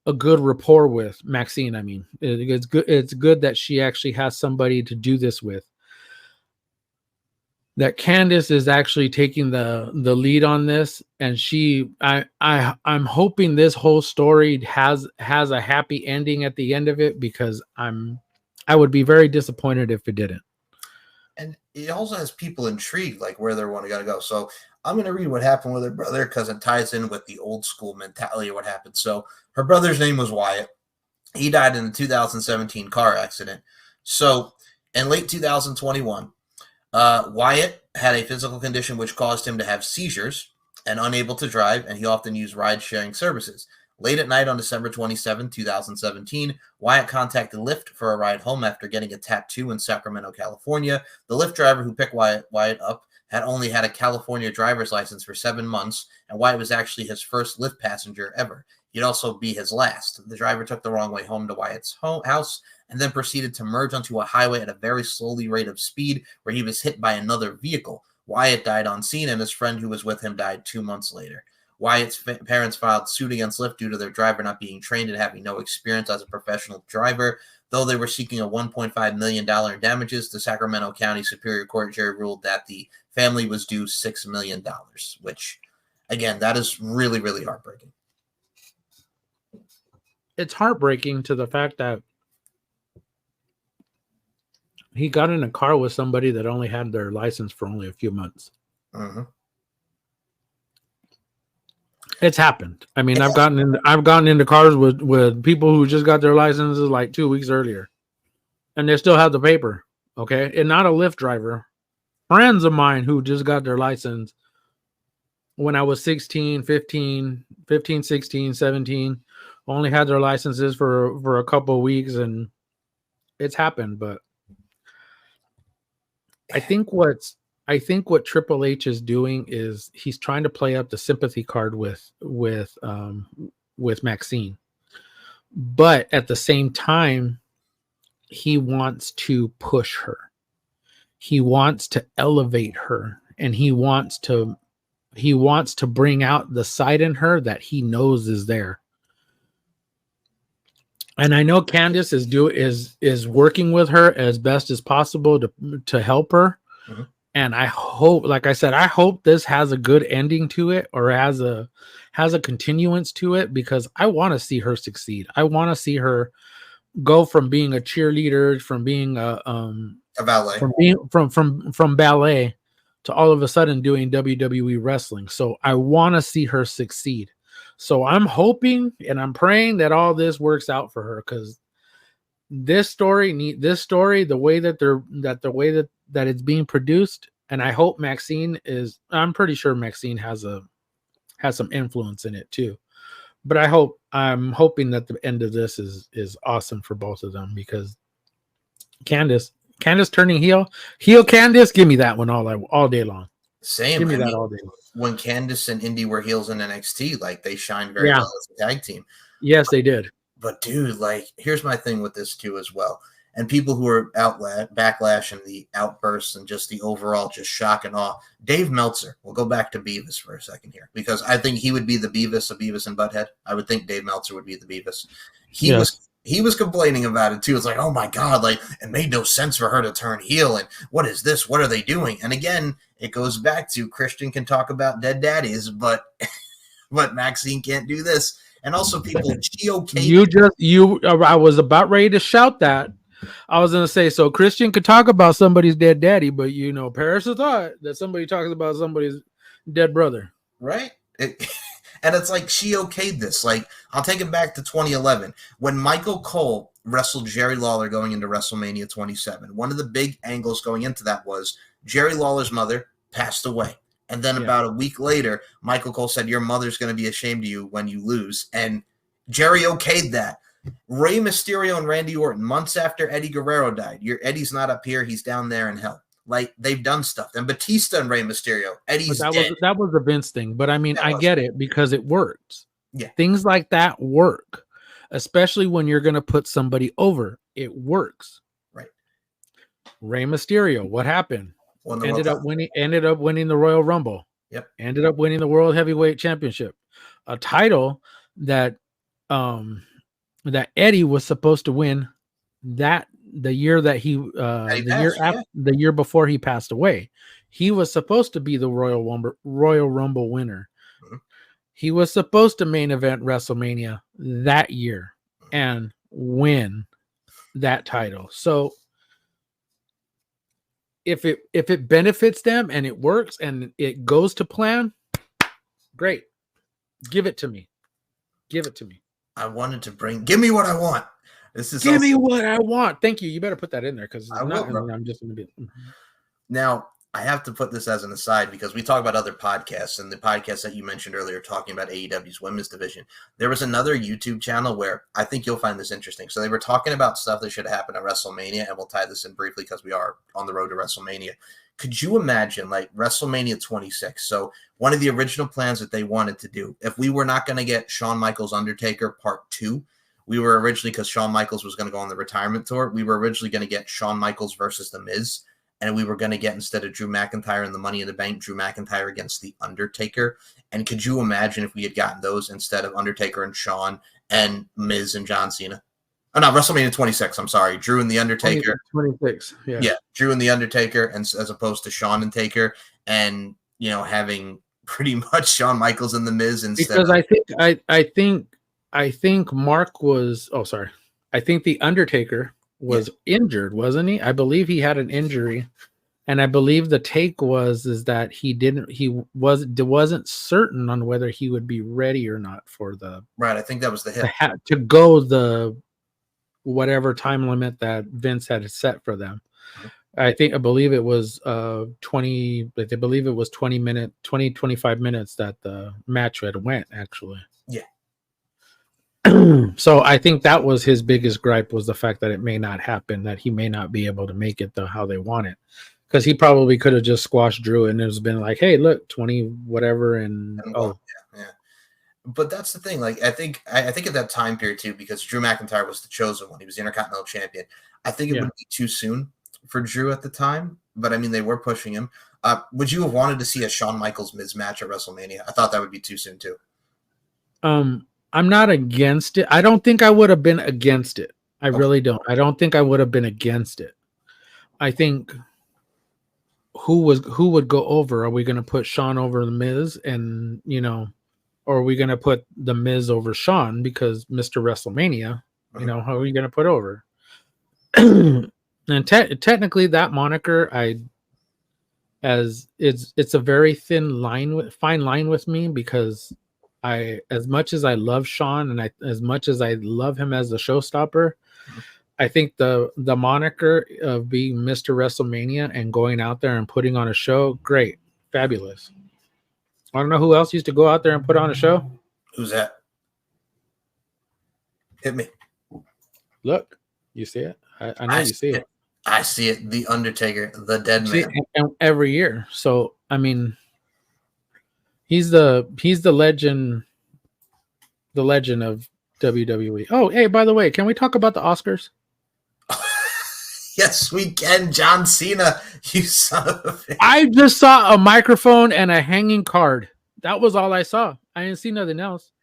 a good rapport with, Maxine. I mean, it's good. It's good that she actually has somebody to do this with. That Candice is actually taking the lead on this, and I'm hoping this whole story has a happy ending at the end of it, because I would be very disappointed if it didn't. And it also has people intrigued, like where they're going to go. So I'm going to read what happened with her brother, because it ties in with the old school mentality of what happened. So her brother's name was Wyatt. He died in a 2017 car accident. So in late 2021, Wyatt had a physical condition which caused him to have seizures and unable to drive, and he often used ride-sharing services. Late at night on December 27, 2017, Wyatt contacted Lyft for a ride home after getting a tattoo in Sacramento, California. The Lyft driver who picked Wyatt up had only had a California driver's license for 7 months, and Wyatt was actually his first Lyft passenger ever. He'd also be his last. The driver took the wrong way home to Wyatt's house and then proceeded to merge onto a highway at a very slowly rate of speed, where he was hit by another vehicle. Wyatt died on scene, and his friend who was with him died 2 months later. Wyatt's parents filed suit against Lyft due to their driver not being trained and having no experience as a professional driver. Though they were seeking a $1.5 million in damages, the Sacramento County Superior Court jury ruled that the family was due $6 million, which, again, that is really, really heartbreaking. It's heartbreaking to the fact that he got in a car with somebody that only had their license for only a few months. Mm-hmm. It's happened. I mean, I've gotten into cars with people who just got their licenses like 2 weeks earlier, and they still have the paper. Okay, and not a Lyft driver. Friends of mine who just got their license when I was 16, 15, 16, 17, only had their licenses for a couple of weeks, and it's happened. But I think what Triple H is doing is he's trying to play up the sympathy card with Maxine, but at the same time, he wants to push her. He wants to elevate her, and he wants to bring out the side in her that he knows is there. And I know Candice is working with her as best as possible to help her. Mm-hmm. And I hope, like I said, I hope this has a good ending to it, or has a continuance to it, because I want to see her succeed. I want to see her go from being a cheerleader, from being a ballet, from ballet to all of a sudden doing WWE wrestling. So I want to see her succeed. So I'm hoping and I'm praying that all this works out for her, because this story, the way that it's being produced, and I hope I'm pretty sure Maxine has some influence in it too. But I'm hoping that the end of this is awesome for both of them, because Candice turning heel Candice, give me that one all day long. Same. Give me that all day long. When Candice and Indy were heels in NXT, like, they shined very well as a tag team. Yes, they did. But dude, like, here's my thing with this too as well. And people who are backlash and the outbursts and just the overall just shock and awe. Dave Meltzer. We'll go back to Beavis for a second here, because I think he would be the Beavis of Beavis and Butthead. I would think Dave Meltzer would be the Beavis. He was complaining about it too. It's like, oh my God, like, it made no sense for her to turn heel. And what is this? What are they doing? And again, it goes back to Christian can talk about dead daddies, but Maxine can't do this. And also, people, I was about ready to shout that. I was going to say, so Christian could talk about somebody's dead daddy, but Paris thought that somebody talks about somebody's dead brother. Right. And it's like, she okayed this. Like, I'll take it back to 2011 when Michael Cole wrestled Jerry Lawler going into WrestleMania 27. One of the big angles going into that was Jerry Lawler's mother passed away. And then about a week later, Michael Cole said, your mother's going to be ashamed of you when you lose. And Jerry okayed that. Rey Mysterio and Randy Orton, months after Eddie Guerrero died. Eddie's not up here. He's down there in hell. Like, they've done stuff. And Batista and Rey Mysterio, Eddie's dead. That was a Vince thing. But I mean, I get it, because it works. Yeah. Things like that work, especially when you're going to put somebody over. It works. Right. Rey Mysterio, what happened? Ended up winning the Royal Rumble. Yep. Ended up winning the World Heavyweight Championship, a title that Eddie was supposed to win the year that the year before he passed away. He was supposed to be the Royal Rumble winner. Mm-hmm. He was supposed to main event WrestleMania that year and win that title. So if it benefits them and it works and it goes to plan, great. Give it to me. I wanted to give me what I want. Give me what I want. Thank you. You better put that in there, because I'm just going to be. Now, I have to put this as an aside, because we talk about other podcasts, and the podcast that you mentioned earlier talking about AEW's women's division. There was another YouTube channel where I think you'll find this interesting. So they were talking about stuff that should happen at WrestleMania, and we'll tie this in briefly because we are on the road to WrestleMania. Could you imagine, like, WrestleMania 26? So one of the original plans that they wanted to do, if we were not going to get Shawn Michaels Undertaker Part 2, we were originally, because Shawn Michaels was going to go on the retirement tour, we were originally going to get Shawn Michaels versus The Miz. And we were going to get, instead of Drew McIntyre and the Money in the Bank, Drew McIntyre against The Undertaker. And could you imagine if we had gotten those instead of Undertaker and Shawn and Miz and John Cena? Oh, no, WrestleMania 26, I'm sorry. Drew and The Undertaker. 26, yeah. Yeah, Drew and The Undertaker, and as opposed to Shawn and Taker. And, having pretty much Shawn Michaels and The Miz instead. Because I think Mark was, I think The Undertaker was injured, wasn't he? I believe he had an injury, And I believe the take is that he wasn't certain on whether he would be ready or not for the Right. I think that was the hip. to go the whatever time limit that Vince had set for them. I believe it was 20, I believe it was 25 minutes that the match had went, actually. Yeah. So I think that was his biggest gripe, was the fact that it may not happen, that he may not be able to make it how they want it. Because he probably could have just squashed Drew and it's been like, hey, look, 20 whatever, and yeah. But that's the thing. Like, I think at that time period too, because Drew McIntyre was the chosen one. He was the Intercontinental Champion. I think it would be too soon for Drew at the time. But I mean, they were pushing him. Would you have wanted to see a Shawn Michaels Miz match at WrestleMania? I thought that would be too soon too. I'm not against it. I don't think I would have been against it. I really don't. I don't think I would have been against it. I think who would go over? Are we going to put Shawn over the Miz, and or are we going to put the Miz over Shawn because Mr. WrestleMania? How are we going to put over? And technically, that moniker, it's a very fine line with me, because as much as I love Shawn and as much as I love him as the showstopper, I think the moniker of being Mr. WrestleMania and going out there and putting on a show, great, fabulous. I don't know who else used to go out there and put on a show. Who's that? Hit me. Look, you see it? I know you see it. I see it. The Undertaker, the dead man. And every year. So, I mean, he's the legend of WWE. Oh, hey, by the way, can we talk about the Oscars? Yes, we can. John Cena, you son of a bitch. I just saw a microphone and a hanging card. That was all I saw. I didn't see nothing else.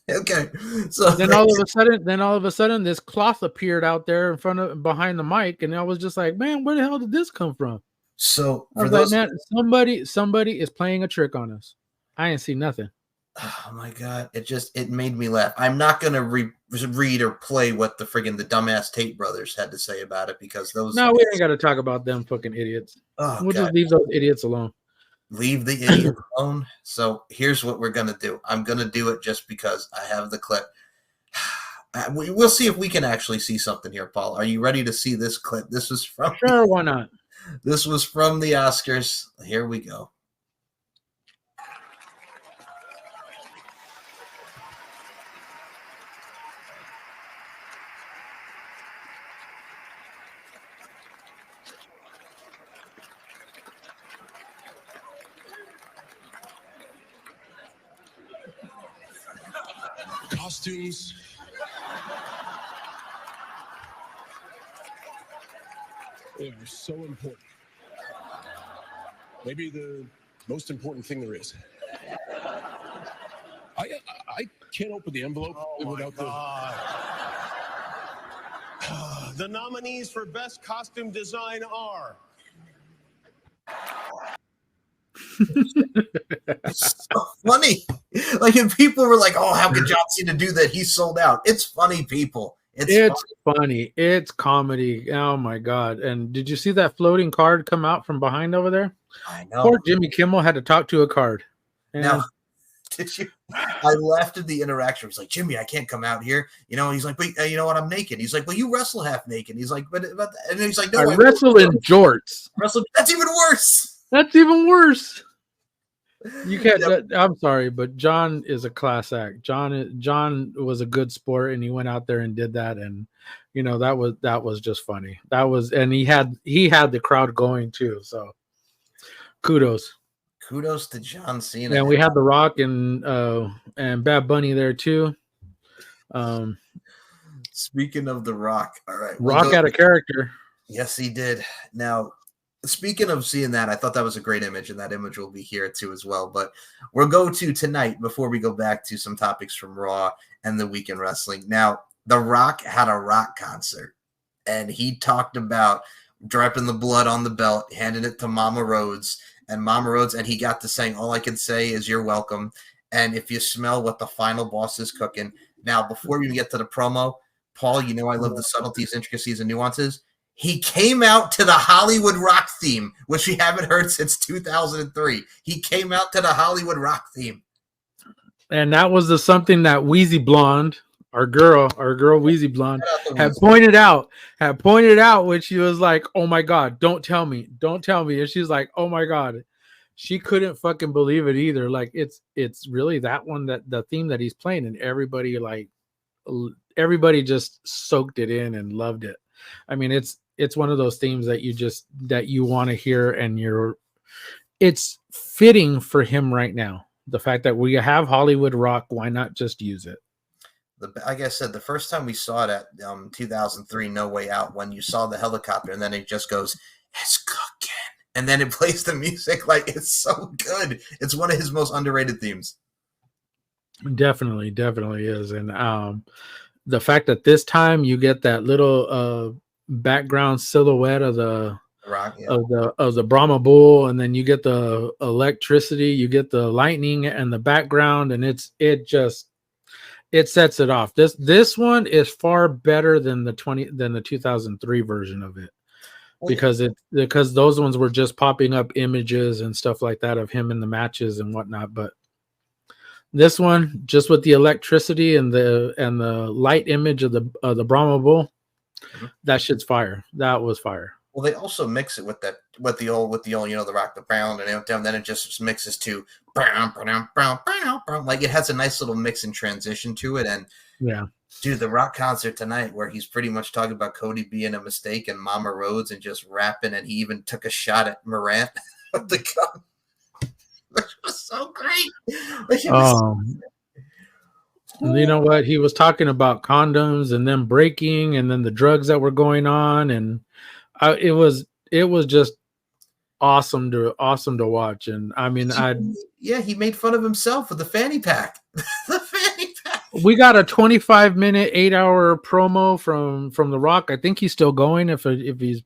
Okay. So then all of a sudden, this cloth appeared out there behind the mic, and I was just like, man, where the hell did this come from? So for those, like, man, somebody is playing a trick on us. I didn't see nothing. Oh my god! It made me laugh. I'm not gonna read or play what the dumbass Tate brothers had to say about it, because those. No, we ain't got to talk about them fucking idiots. We'll just leave those idiots alone. Leave the idiots alone. So here's what we're gonna do. I'm gonna do it just because I have the clip. We'll see if we can actually see something here, Paul. Are you ready to see this clip? This was from. Sure, why not? This was from the Oscars. Here we go. Costumes. They are so important. Maybe the most important thing there is. I can't open the envelope without The nominees for Best Costume Design are... It's so funny. Like, if people were like, oh, how could John Cena do that? He's sold out. It's funny, people. It's funny. It's comedy. Oh my god. And did you see that floating card come out from behind over there? I know. Poor Jimmy Kimmel had to talk to a card. And now, did you? I laughed at the interaction. I was like, Jimmy, I can't come out here. He's like, but you know what? I'm naked. He's like, well, you wrestle half naked. He's like, but and he's like, no, I wrestle in jorts. That's even worse. That's even worse. You can't. Yep. I'm sorry, but John is a class act. John was a good sport, and he went out there and did that, and that was just funny. And he had the crowd going too. So kudos to John Cena. And we had The Rock and Bad Bunny there too. Speaking of The Rock, all right, Rock had a character. Yes, he did. Now, speaking of seeing that, I thought that was a great image, and that image will be here too as well. But we'll go to tonight before we go back to some topics from Raw and the Weekend Wrestling. Now, The Rock had a rock concert, and he talked about dropping the blood on the belt, handing it to Mama Rhodes, and he got to saying, all I can say is you're welcome. And if you smell what the final boss is cooking. Now, before we get to the promo, Paul, I love the subtleties, intricacies, and nuances. He came out to the Hollywood Rock theme, which we haven't heard since 2003. He came out to the Hollywood Rock theme. And that was the something that Wheezy Blonde, our girl Wheezy Blonde, had pointed out when she was like, "Oh my God, don't tell me," and she's like, "Oh my God," she couldn't fucking believe it either. Like it's really that one, that the theme that he's playing, and everybody just soaked it in and loved it. I mean, it's one of those themes that you want to hear, and it's fitting for him right now. The fact that we have Hollywood Rock, why not just use it? Like I said, the first time we saw it at 2003 No Way Out, when you saw the helicopter and then it just goes, "It's cooking," and then it plays the music, like it's so good. It's one of his most underrated themes. Definitely is. And the fact that this time you get that little background silhouette of the Rock, yeah. of the Brahma Bull, and then you get the electricity, you get the lightning and the background, and it sets it off. This one is far better than the 2003 version of it, because those ones were just popping up images and stuff like that of him in the matches and whatnot. But this one, just with the electricity and the light image of the Brahma Bull, that shit's fire. That was fire. Well, they also mix it with the old, the Rock the Brown, and then it just mixes to like it has a nice little mix and transition to it. And yeah, dude, the Rock concert tonight, where he's pretty much talking about Cody being a mistake and Mama Rhodes and just rapping, and he even took a shot at Morant with the gun, which was so great. You know what? He was talking about condoms and them breaking, and then the drugs that were going on, and it was just awesome to watch. And I mean, he made fun of himself with the fanny pack. The fanny pack. We got a 25-minute, 8-hour promo from The Rock. I think he's still going. If he's,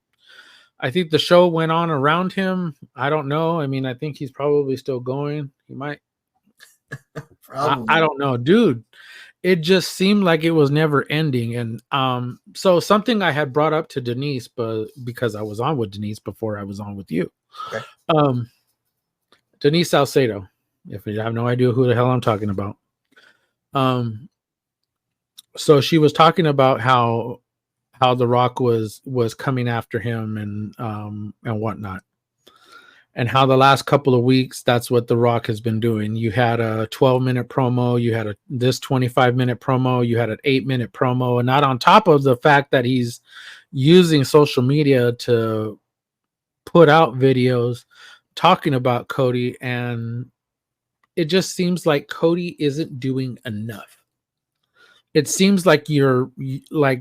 I think the show went on around him. I don't know. I mean, I think he's probably still going. He might. I don't know, dude. It just seemed like it was never ending. And so something I had brought up to Denise, but because I was on with Denise before I was on with you. Okay. Denise Salcedo, if you have no idea who the hell I'm talking about. So she was talking about how The Rock was coming after him and whatnot. And how the last couple of weeks, that's what The Rock has been doing. You had a 12-minute promo, you had this 25-minute promo, you had an 8-minute promo, and not on top of the fact that he's using social media to put out videos talking about Cody. And it just seems like Cody isn't doing enough. It seems like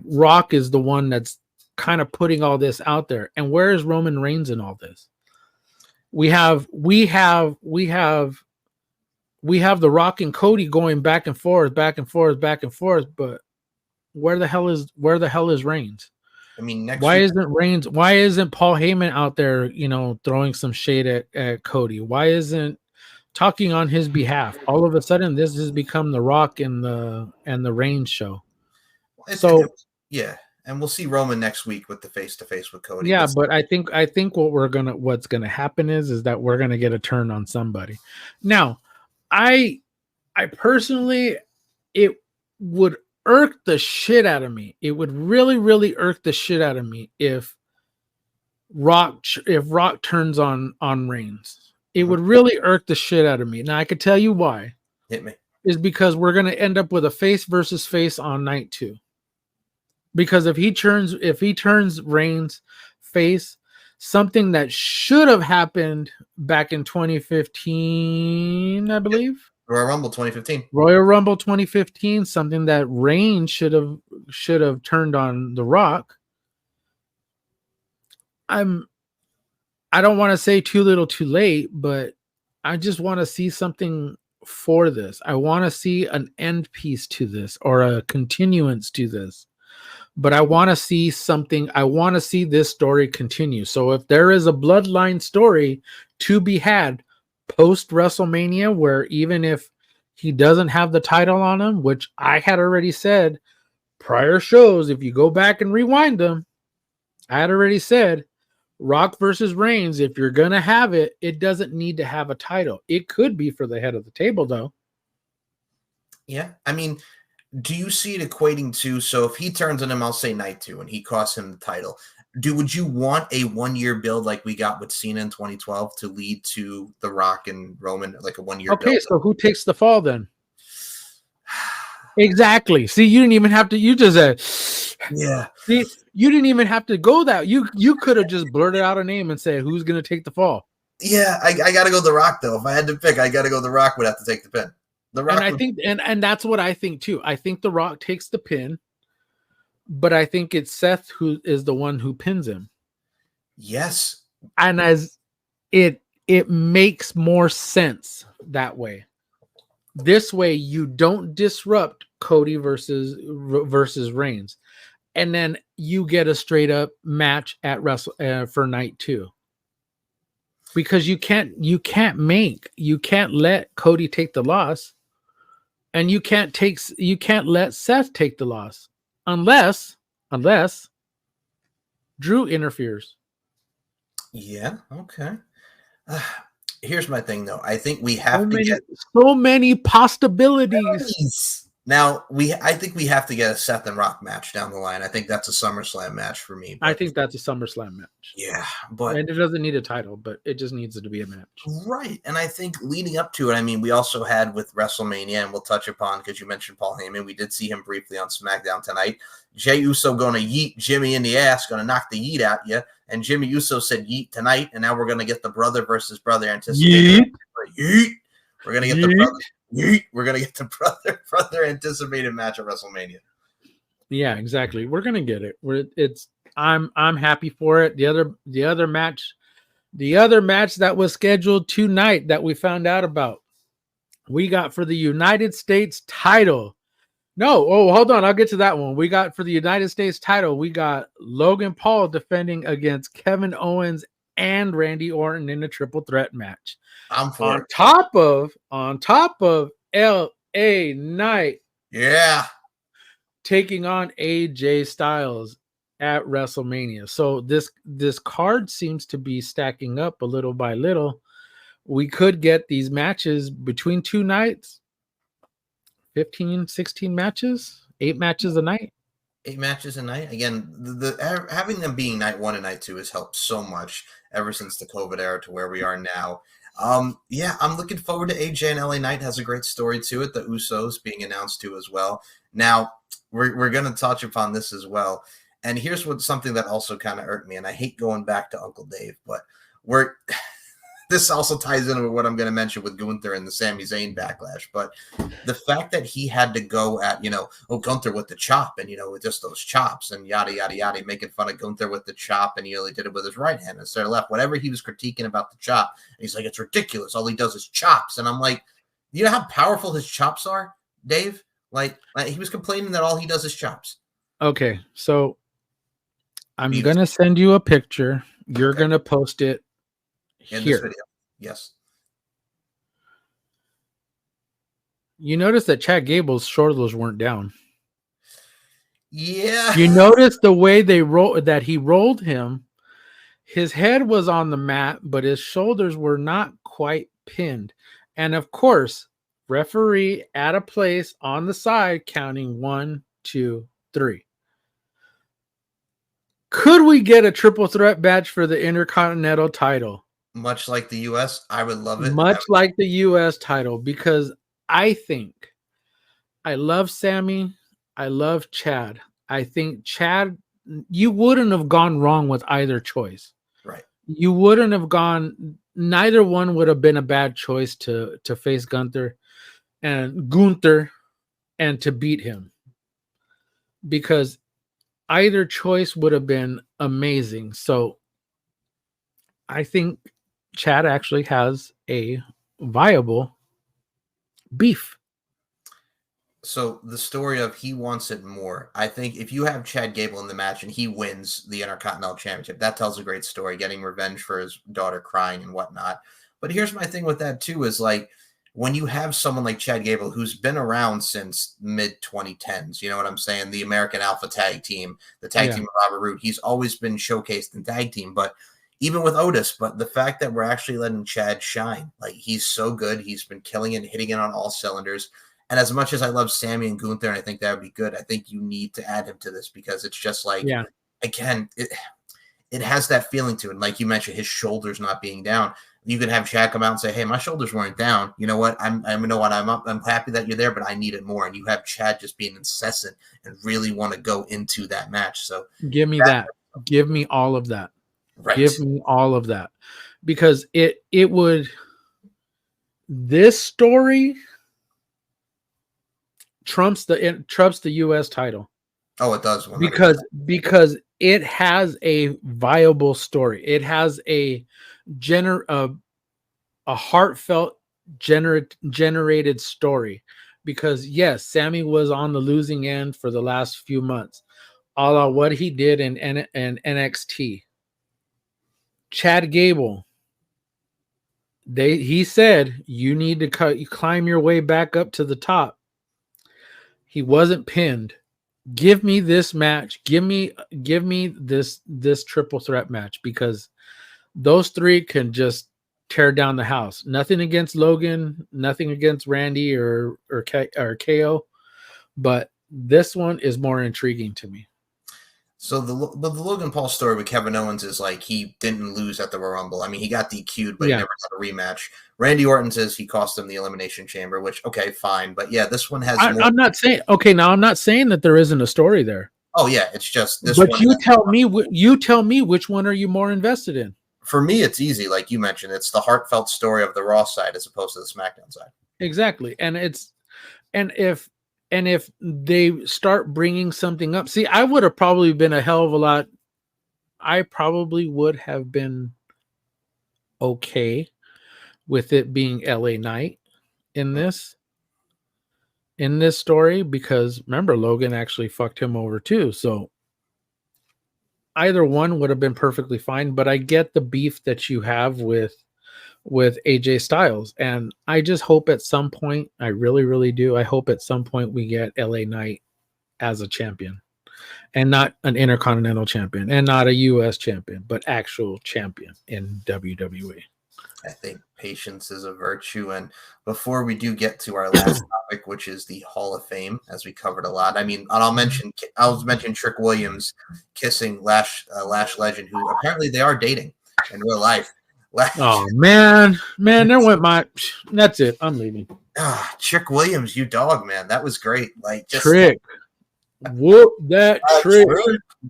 Rock is the one that's kind of putting all this out there. And where is Roman Reigns in all this? We have The Rock and Cody going back and forth, but where the hell is Reigns? I mean, why isn't Paul Heyman out there, throwing some shade at Cody? Why isn't talking on his behalf? All of a sudden, this has become The Rock and the Reigns show. And we'll see Roman next week with the face-to-face with Cody. Yeah, but I think what's gonna happen is that we're gonna get a turn on somebody. Now, I personally, it would irk the shit out of me. It would really, really irk the shit out of me if Rock turns on Reigns. It would really irk the shit out of me. Now I could tell you why. Hit me. Is because we're gonna end up with a face versus face on night 2. Because if he turns Reigns face, something that should have happened back in 2015, I believe. Royal Rumble 2015, something that Reigns should have turned on The Rock. I don't want to say too little too late, but I just want to see something for this. I want to see an end piece to this or a continuance to this. But I want to see something. I want to see this story continue. So if there is a bloodline story to be had post WrestleMania, where even if he doesn't have the title on him, which I had already said prior shows, if you go back and rewind them, I had already said Rock versus Reigns. If you're going to have it, it doesn't need to have a title. It could be for the head of the table, though. Yeah. I mean, do you see it equating to, so if he turns on him, I'll say night 2, and he costs him the title, would you want a 1-year build like we got with Cena in 2012 to lead to The Rock and Roman, like a 1-year build? Okay, so who takes the fall then? Exactly. See, you didn't even have to, you just said, yeah. See, you didn't even have to go that. You could have just blurted out a name and said, who's going to take the fall? Yeah, I got to go The Rock, though. If I had to pick, I got to go The Rock would have to take the pin. The Rock and I think, and that's what I think too. I think The Rock takes the pin, but I think it's Seth who is the one who pins him. Yes. And as it makes more sense that way. This way you don't disrupt Cody versus Reigns. And then you get a straight up match at for night 2. Because you can't let Cody take the loss, and you can't let Seth take the loss unless Drew interferes. Yeah, okay. Here's my thing, though. I think we have get so many possibilities. Now, I think we have to get a Seth and Rock match down the line. I think that's a SummerSlam match for me. I think that's a SummerSlam match. Yeah, but and it doesn't need a title, but it just needs to be a match. Right. And I think leading up to it, I mean, we also had with WrestleMania, and we'll touch upon, because you mentioned Paul Heyman, we did see him briefly on SmackDown tonight. Jey Uso going to yeet Jimmy in the ass, going to knock the yeet out you. And Jimmy Uso said yeet tonight, and now we're going to get the brother versus brother anticipated. Yeet. We're going to get the brother. Yeet. We're going to get the brother anticipated match at WrestleMania. Yeah, exactly. We're going to get it. I'm happy for it. The other match that was scheduled tonight that we found out about, we got for the United States title. No, hold on. I'll get to that one. We got for the United States title, we got Logan Paul defending against Kevin Owens and Randy Orton in a triple threat match. I'm for it. On top of LA Knight. Yeah. Taking on AJ Styles at WrestleMania. So this card seems to be stacking up a little by little. We could get these matches between 2 nights, 15, 16 matches, 8 matches a night. 8 matches a night. Again, having them being night 1 and night 2 has helped so much ever since the COVID era to where we are now. Yeah, I'm looking forward to AJ and LA Knight. Has a great story to it. The Usos being announced too as well. Now, we're going to touch upon this as well. And here's something that also kind of irked me, and I hate going back to Uncle Dave, but this also ties in with what I'm going to mention with Gunther and the Sami Zayn backlash. But the fact that he had to go at, Gunther with the chop and, with just those chops and yada, yada, yada, making fun of Gunther with the chop, and he only did it with his right hand instead of left. Whatever he was critiquing about the chop, and he's like, it's ridiculous. All he does is chops. And I'm like, you know how powerful his chops are, Dave? Like he was complaining that all he does is chops. Okay, so I'm going to send you a picture. You're going to post it in this video. Yes. You notice that Chad Gable's shoulders weren't down. Yeah. You notice the way he rolled him. His head was on the mat, but his shoulders were not quite pinned. And of course, referee at a place on the side counting 1, 2, 3. Could we get a triple threat match for the Intercontinental title? Much like the U.S., I would love it. Much like the U.S. title, because I love Sammy. I love Chad. I think Chad, you wouldn't have gone wrong with either choice. Right. You wouldn't have neither one would have been a bad choice to face Gunther and to beat him. Because either choice would have been amazing. So I think Chad actually has a viable beef. So the story of he wants it more. I think if you have Chad Gable in the match and he wins the Intercontinental Championship, that tells a great story, getting revenge for his daughter crying and whatnot. But here's my thing with that too, is like, when you have someone like Chad Gable, who's been around since mid 2010s, you know what I'm saying? The American Alpha Tag Team, the tag team of Robert Roode, he's always been showcased in tag team, but even with Otis, but the fact that we're actually letting Chad shine, like he's so good. He's been killing it, hitting it on all cylinders. And as much as I love Sammy and Gunther, and I think that would be good, I think you need to add him to this because it's just like, again, it has that feeling to it. And like you mentioned, his shoulders not being down. You could have Chad come out and say, "Hey, my shoulders weren't down. You know what? I'm happy that you're there, but I need it more." And you have Chad just being incessant and really want to go into that match. So give me that. Give me all of that. Right. Give me all of that, because it would. This story trumps the U.S. title. Oh, it does. 100%. Because it has a viable story. It has a heartfelt generated story. Because yes, Sammy was on the losing end for the last few months, a la what he did in NXT. Chad Gable, he said you need to climb your way back up to the top. He wasn't pinned. Give me this match. Give me this triple threat match, because those three can just tear down the house. Nothing against Logan, nothing against Randy or KO, but this one is more intriguing to me. So the Logan Paul story with Kevin Owens is like he didn't lose at the Royal Rumble. I mean, he got DQ'd, but he never got a rematch. Randy Orton says he cost him the Elimination Chamber, which, okay, fine. But yeah, this one has more. I'm not saying, okay, now I'm not saying that there isn't a story there. Oh, yeah, it's just this but one. But you tell me which one are you more invested in? For me, it's easy. Like you mentioned, it's the heartfelt story of the Raw side as opposed to the SmackDown side. Exactly. And if they start bringing something up, see, I would have probably been a hell of a lot. I probably would have been okay with it being LA Knight in this story, because remember, Logan actually fucked him over too. So either one would have been perfectly fine, but I get the beef that you have with AJ Styles, and I just hope at some point, I really, really do, I hope at some point we get LA Knight as a champion, and not an Intercontinental champion, and not a US champion, but actual champion in WWE. I think patience is a virtue. And before we do get to our last topic, which is the Hall of Fame, as we covered a lot, I mean, I'll mention Trick Williams kissing Lash Legend, who apparently they are dating in real life. Oh man, there went my. That's it. I'm leaving. Trick Williams, you dog, man. That was great. Like just Trick. Whoop that trick.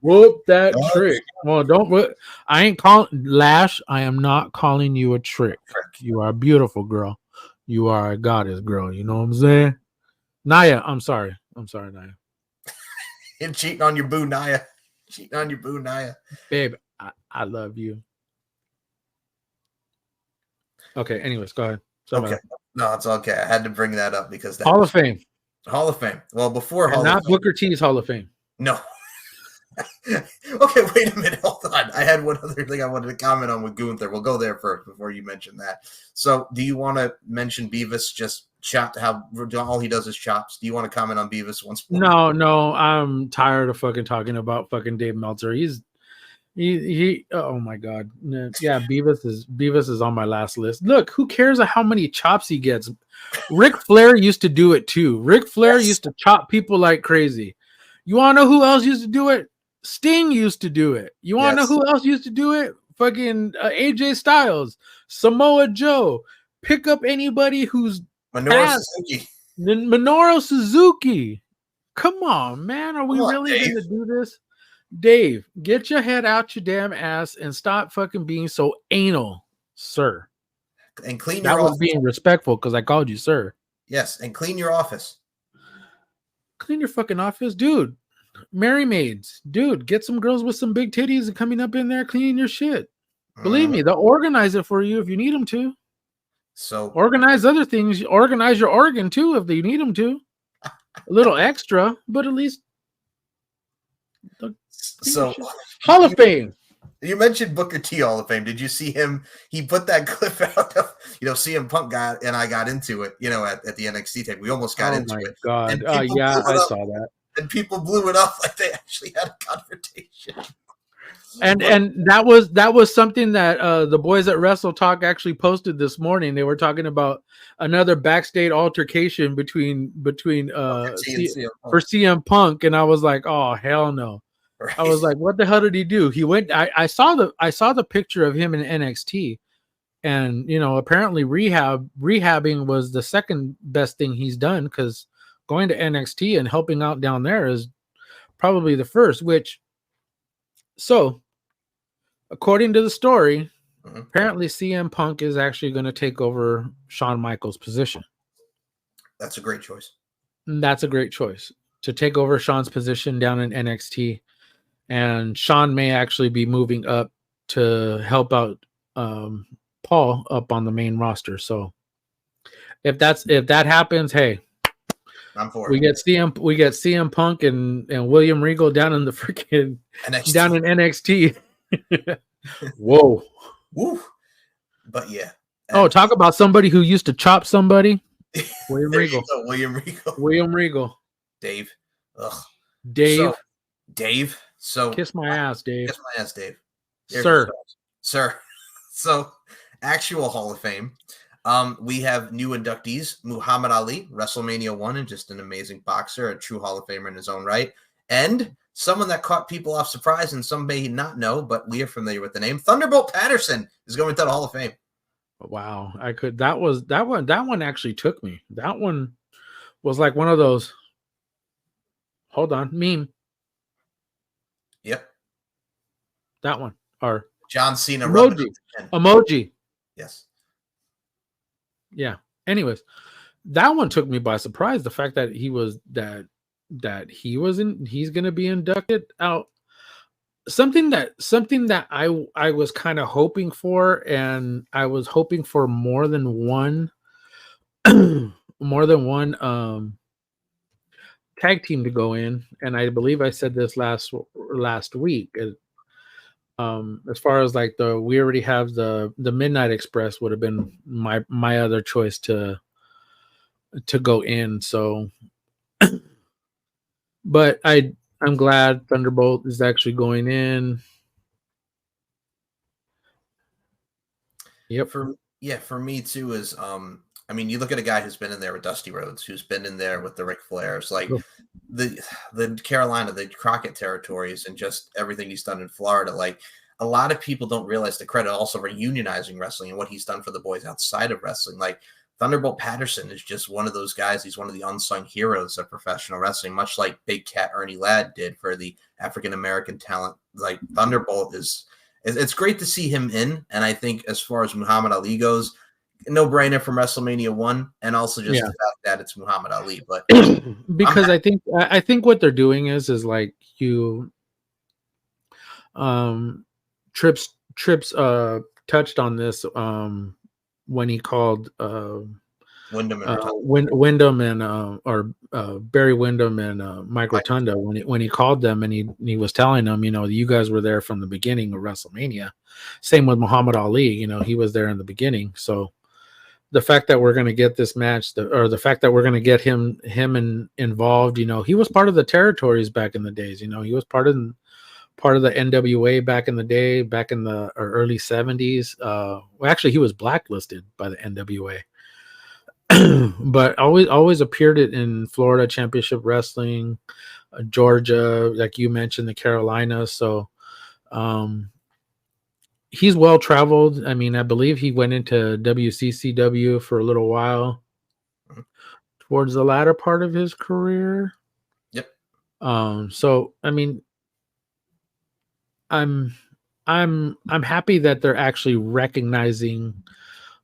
Whoop that trick. Well, don't. I ain't calling Lash. I am not calling you a trick. You are a beautiful girl. You are a goddess girl. You know what I'm saying? Naya, I'm sorry, Naya. Him cheating on your boo, Naya. Babe, I love you. Okay, anyways, go ahead. Okay. No, it's okay. I had to bring that up because Hall of Fame. Hall of Fame. Well, before Hall of Fame. Not Booker T's Hall of Fame. No. Okay, wait a minute. Hold on. I had one other thing I wanted to comment on with Gunther. We'll go there first before you mention that. So, do you want to mention Beavis just how all he does is chops? Do you want to comment on Beavis once more? No. I'm tired of fucking talking about fucking Dave Meltzer. He oh my god. Yeah, Beavis is on my last list. Look, who cares how many chops he gets? Ric Flair used to do it too. Ric Flair used to chop people like crazy. You want to know who else used to do it? Sting used to do it. You want to know who else used to do it? Fucking AJ Styles, Samoa Joe. Pick up anybody who's Minoru Suzuki. Come on, man. Are we really going to do this? Dave, get your head out your damn ass and stop fucking being so anal, sir. And clean your office. That was being respectful because I called you sir. Yes, and clean your office. Clean your fucking office, dude. Merry maids, dude. Get some girls with some big titties and coming up in there cleaning your shit. Believe me, they'll organize it for you if you need them to. So organize other things. Organize your organ too if you need them to. A little extra, but at least. So Hall of Fame. You mentioned Booker T Hall of Fame. Did you see him? He put that clip out of, CM Punk and I got into it, at the NXT tape. We almost got into my it. God. And people Yeah, blew it I up, saw that. and people blew it up like they actually had a confrontation. And that was something that the boys at Wrestle Talk actually posted this morning. They were talking about another backstage altercation between for CM Punk, and I was like, oh hell no. Right. I was like, what the hell did he do? He went. I saw the picture of him in NXT, and apparently rehabbing was the second best thing he's done, because going to NXT and helping out down there is probably the first. So according to the story, apparently CM Punk is actually going to take over Shawn Michaels' position. That's a great choice. That's a great choice, to take over Shawn's position down in NXT. And Shawn may actually be moving up to help out Paul up on the main roster. So if that happens, hey, I'm for we it. get CM Punk and William Regal down in the freaking NXT. down in NXT. Whoa. Woo. But yeah. Talk about somebody who used to chop somebody. William Regal. William Regal. Dave. Ugh. Dave. Dave. So kiss my ass, Dave. Kiss my ass, Dave. Sir. So actual Hall of Fame. We have new inductees: Muhammad Ali, WrestleMania 1, and just an amazing boxer, a true Hall of Famer in his own right. And someone that caught people off surprise, and some may not know, but we are familiar with the name. Thunderbolt Patterson is going to the Hall of Fame. Wow, that one actually took me. That one was like one of those, hold on, meme. Yep. That one. Or John Cena emoji. Yes. Yeah. Anyways, that one took me by surprise. The fact that he's going to be inducted out. Something that I was kind of hoping for, and I was hoping for more than one tag team to go in, and I believe I said this last week. As far as like we already have the Midnight Express would have been my other choice to go in. So, but I'm glad Thunderbolt is actually going in. Yep. For me too is you look at a guy who's been in there with Dusty Rhodes, who's been in there with the Ric Flairs, like the Carolina, the Crockett territories, and just everything he's done in Florida. Like, a lot of people don't realize the credit also for unionizing wrestling and what he's done for the boys outside of wrestling. Like, Thunderbolt Patterson is just one of those guys. He's one of the unsung heroes of professional wrestling, much like Big Cat Ernie Ladd did for the African-American talent. Like, Thunderbolt it's great to see him in. And I think as far as Muhammad Ali goes, no-brainer from WrestleMania 1, and also just the fact that it's Muhammad Ali. But because I think what they're doing is like you Trips touched on this when he called Wyndham and Barry Windham and Mike Rotunda when he called them, and he was telling them, you guys were there from the beginning of WrestleMania. Same with Muhammad Ali, he was there in the beginning. So the fact that we're going to get this match, the fact that we're going to get him involved, he was part of the territories back in the days. He was part of the NWA back in the day, back in the early 70s. Well, actually, he was blacklisted by the NWA, but always appeared in Florida Championship Wrestling, Georgia, like you mentioned, the Carolinas. So he's well traveled. I mean, I believe he went into WCCW for a little while towards the latter part of his career. Yep. So I mean, I'm happy that they're actually recognizing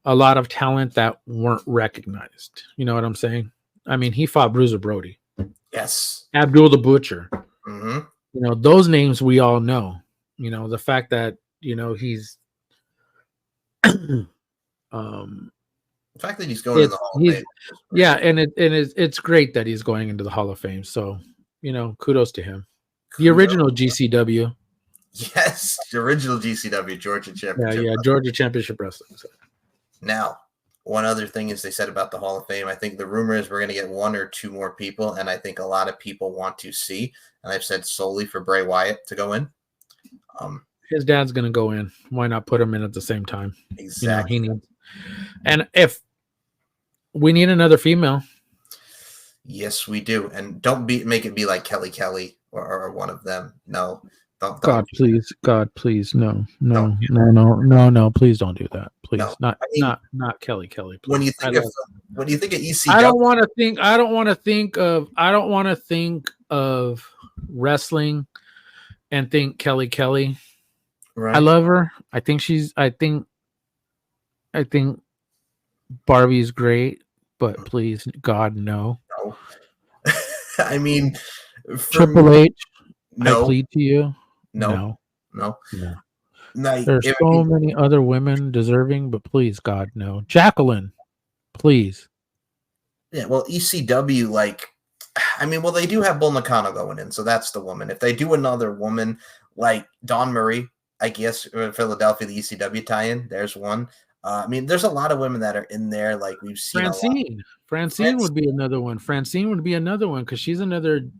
a lot of talent that weren't recognized. You know what I'm saying? I mean, he fought Bruiser Brody. Yes. Abdul the Butcher. Mm-hmm. Those names we all know. The fact that he's the fact that he's going to the Hall of Fame. Yeah, and it's great that he's going into the Hall of Fame. So, kudos to him. The original GCW. Yes, the original GCW, Georgia Championship. Yeah, Georgia Championship Wrestling. So. Now, one other thing is they said about the Hall of Fame, I think the rumor is we're going to get 1 or 2 more people, and I think a lot of people want to see, and I've said solely for Bray Wyatt to go in. His dad's going to go in. Why not put him in at the same time? Exactly. He needs. And if we need another female. Yes, we do. And don't make it be like Kelly or one of them. No. Don't. God, please. God, please. No. Don't Please don't do that. Please. No. Not Kelly. Please. When you think of ECW, I don't want to think of wrestling and think Kelly. Right. I love her. I think Barbie's great, but please, God, no. No. I mean, Triple H, no. I plead to you. No. There's so many other women deserving, but please, God, no. Jacqueline, please. Yeah, well, ECW, they do have Bull Nakano going in, so that's the woman. If they do another woman like Dawn Marie, I guess, Philadelphia, the ECW tie-in, there's one. There's a lot of women that are in there, like we've seen. Francine would be another one. Francine would be another one because she's another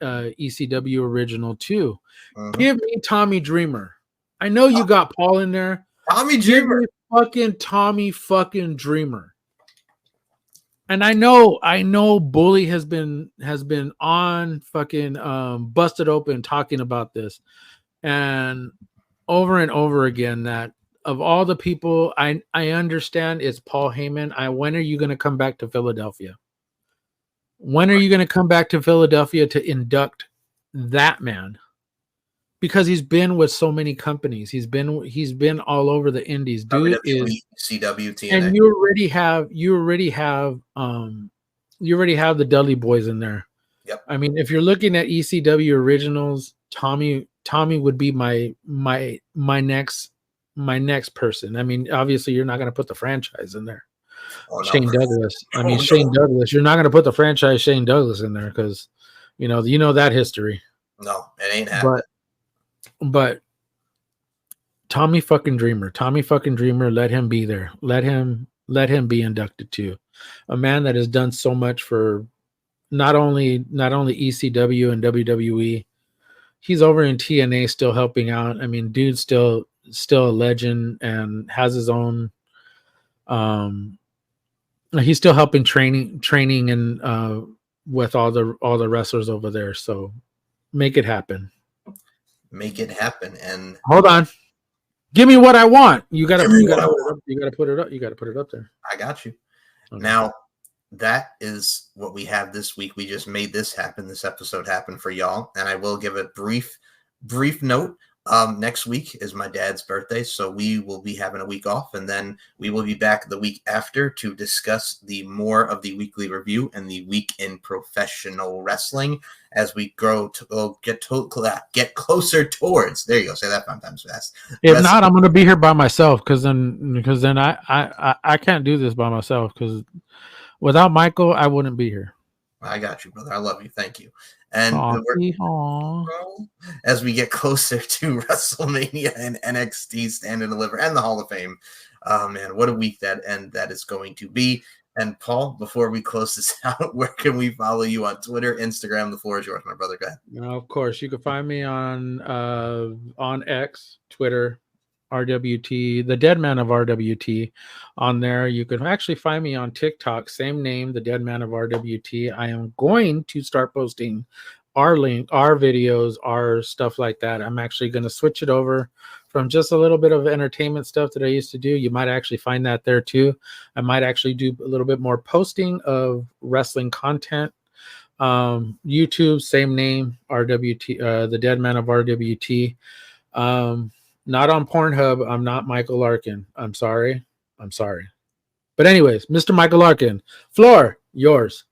ECW original too. Mm-hmm. Give me Tommy Dreamer. I know you got Paul in there. Tommy Dreamer. Give me fucking Tommy fucking Dreamer. And I know Bully has been on fucking Busted Open talking about this and over again that of all the people I understand it's Paul Heyman. When are you going to come back to Philadelphia? When are you going to come back to Philadelphia to induct that man? Because he's been with so many companies. He's been all over the indies. Dude is CW, TNA. And you already have the Dudley Boys in there. Yep. I mean, if you're looking at ECW originals, Tommy would be my next person. I mean, obviously you're not going to put the franchise in there. Oh, no. Shane Douglas. I mean, Shane Douglas. You're not going to put the franchise Shane Douglas in there because you know that history. No, it ain't happening. But Tommy fucking Dreamer, let him be there. Let him be inducted too. A man that has done so much for not only ECW and WWE. He's over in TNA still helping out. I mean, dude's still a legend and has his own he's still helping training and with all the wrestlers over there. So make it happen. And hold on. Give me what I want. You gotta put it up there. I got you. Okay. Now that is what we have this week. We just made this happen. This episode happened for y'all. And I will give a brief note. Next week is my dad's birthday, so we will be having a week off, and then we will be back the week after to discuss the more of the weekly review and the week in professional wrestling as we grow to get closer towards. There you go. Say that 5 times fast. If not, I'm going to be here by myself because then I can't do this by myself because without Michael, I wouldn't be here. I got you, brother. I love you. Thank you. And as we get closer to WrestleMania and NXT Stand and Deliver and the Hall of Fame, man, what a week that is going to be. And Paul, before we close this out, where can we follow you on Twitter, Instagram? The floor is yours, my brother. Go ahead. Of course, you can find me on X, Twitter, RWT, the Dead Man of RWT. On there, you can actually find me on TikTok, same name, the Dead Man of RWT. I am going to start posting our videos, our stuff like that. I'm actually going to switch it over from just a little bit of entertainment stuff that I used to do. You might actually find that there too. I might actually do a little bit more posting of wrestling content. YouTube, same name, RWT, the Dead Man of RWT. Not on Pornhub. I'm not Michael Larkin. I'm sorry. But anyways, Mr. Michael Larkin, floor yours.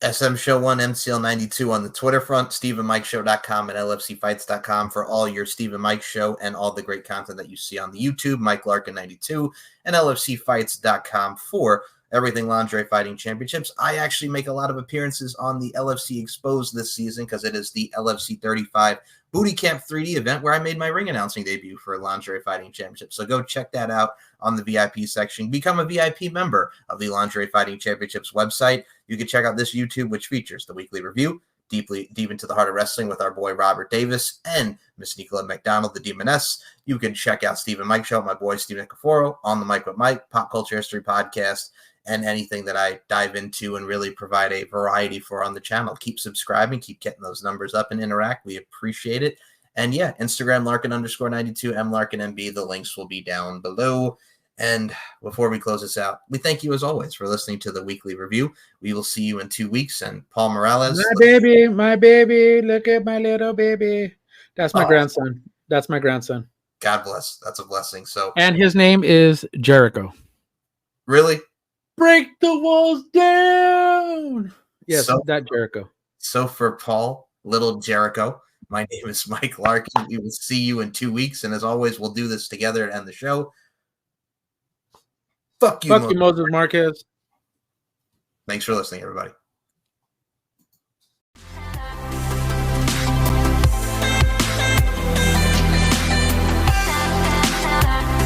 SM Show 1, MCL 92 on the Twitter front, SteveandMikeShow.com and LFCFights.com for all your Steve and Mike Show and all the great content that you see on the YouTube, Mike Larkin 92 and LFCFights.com for Everything Lingerie Fighting Championships. I actually make a lot of appearances on the LFC Exposed this season because it is the LFC 35 Booty Camp 3D event where I made my ring announcing debut for Lingerie Fighting Championship. So go check that out on the VIP section. Become a VIP member of the Lingerie Fighting Championships website. You can check out this YouTube, which features the weekly review, deep into the heart of wrestling with our boy Robert Davis and Miss Nicola McDonald, the Demoness. You can check out Stephen Mike Show, my boy Steve Nicoforo, On the Mic with Mike, Pop Culture History Podcast, and anything that I dive into and really provide a variety for on the channel. Keep subscribing, keep getting those numbers up and interact. We appreciate it. And yeah, Instagram Larkin_92, MLarkinMB. The links will be down below. And before we close this out, we thank you as always for listening to the weekly review. We will see you in 2 weeks. And Paul Morales. My baby, look at my little baby. That's my grandson. That's my grandson. God bless. That's a blessing. So, and his name is Jericho. Really? Break the walls down. Yes, so, that Jericho. So for Paul, little Jericho, my name is Mike Larkin. We will see you in 2 weeks. And as always, we'll do this together to end the show. Fuck you, Moses Marquez. Thanks for listening, everybody.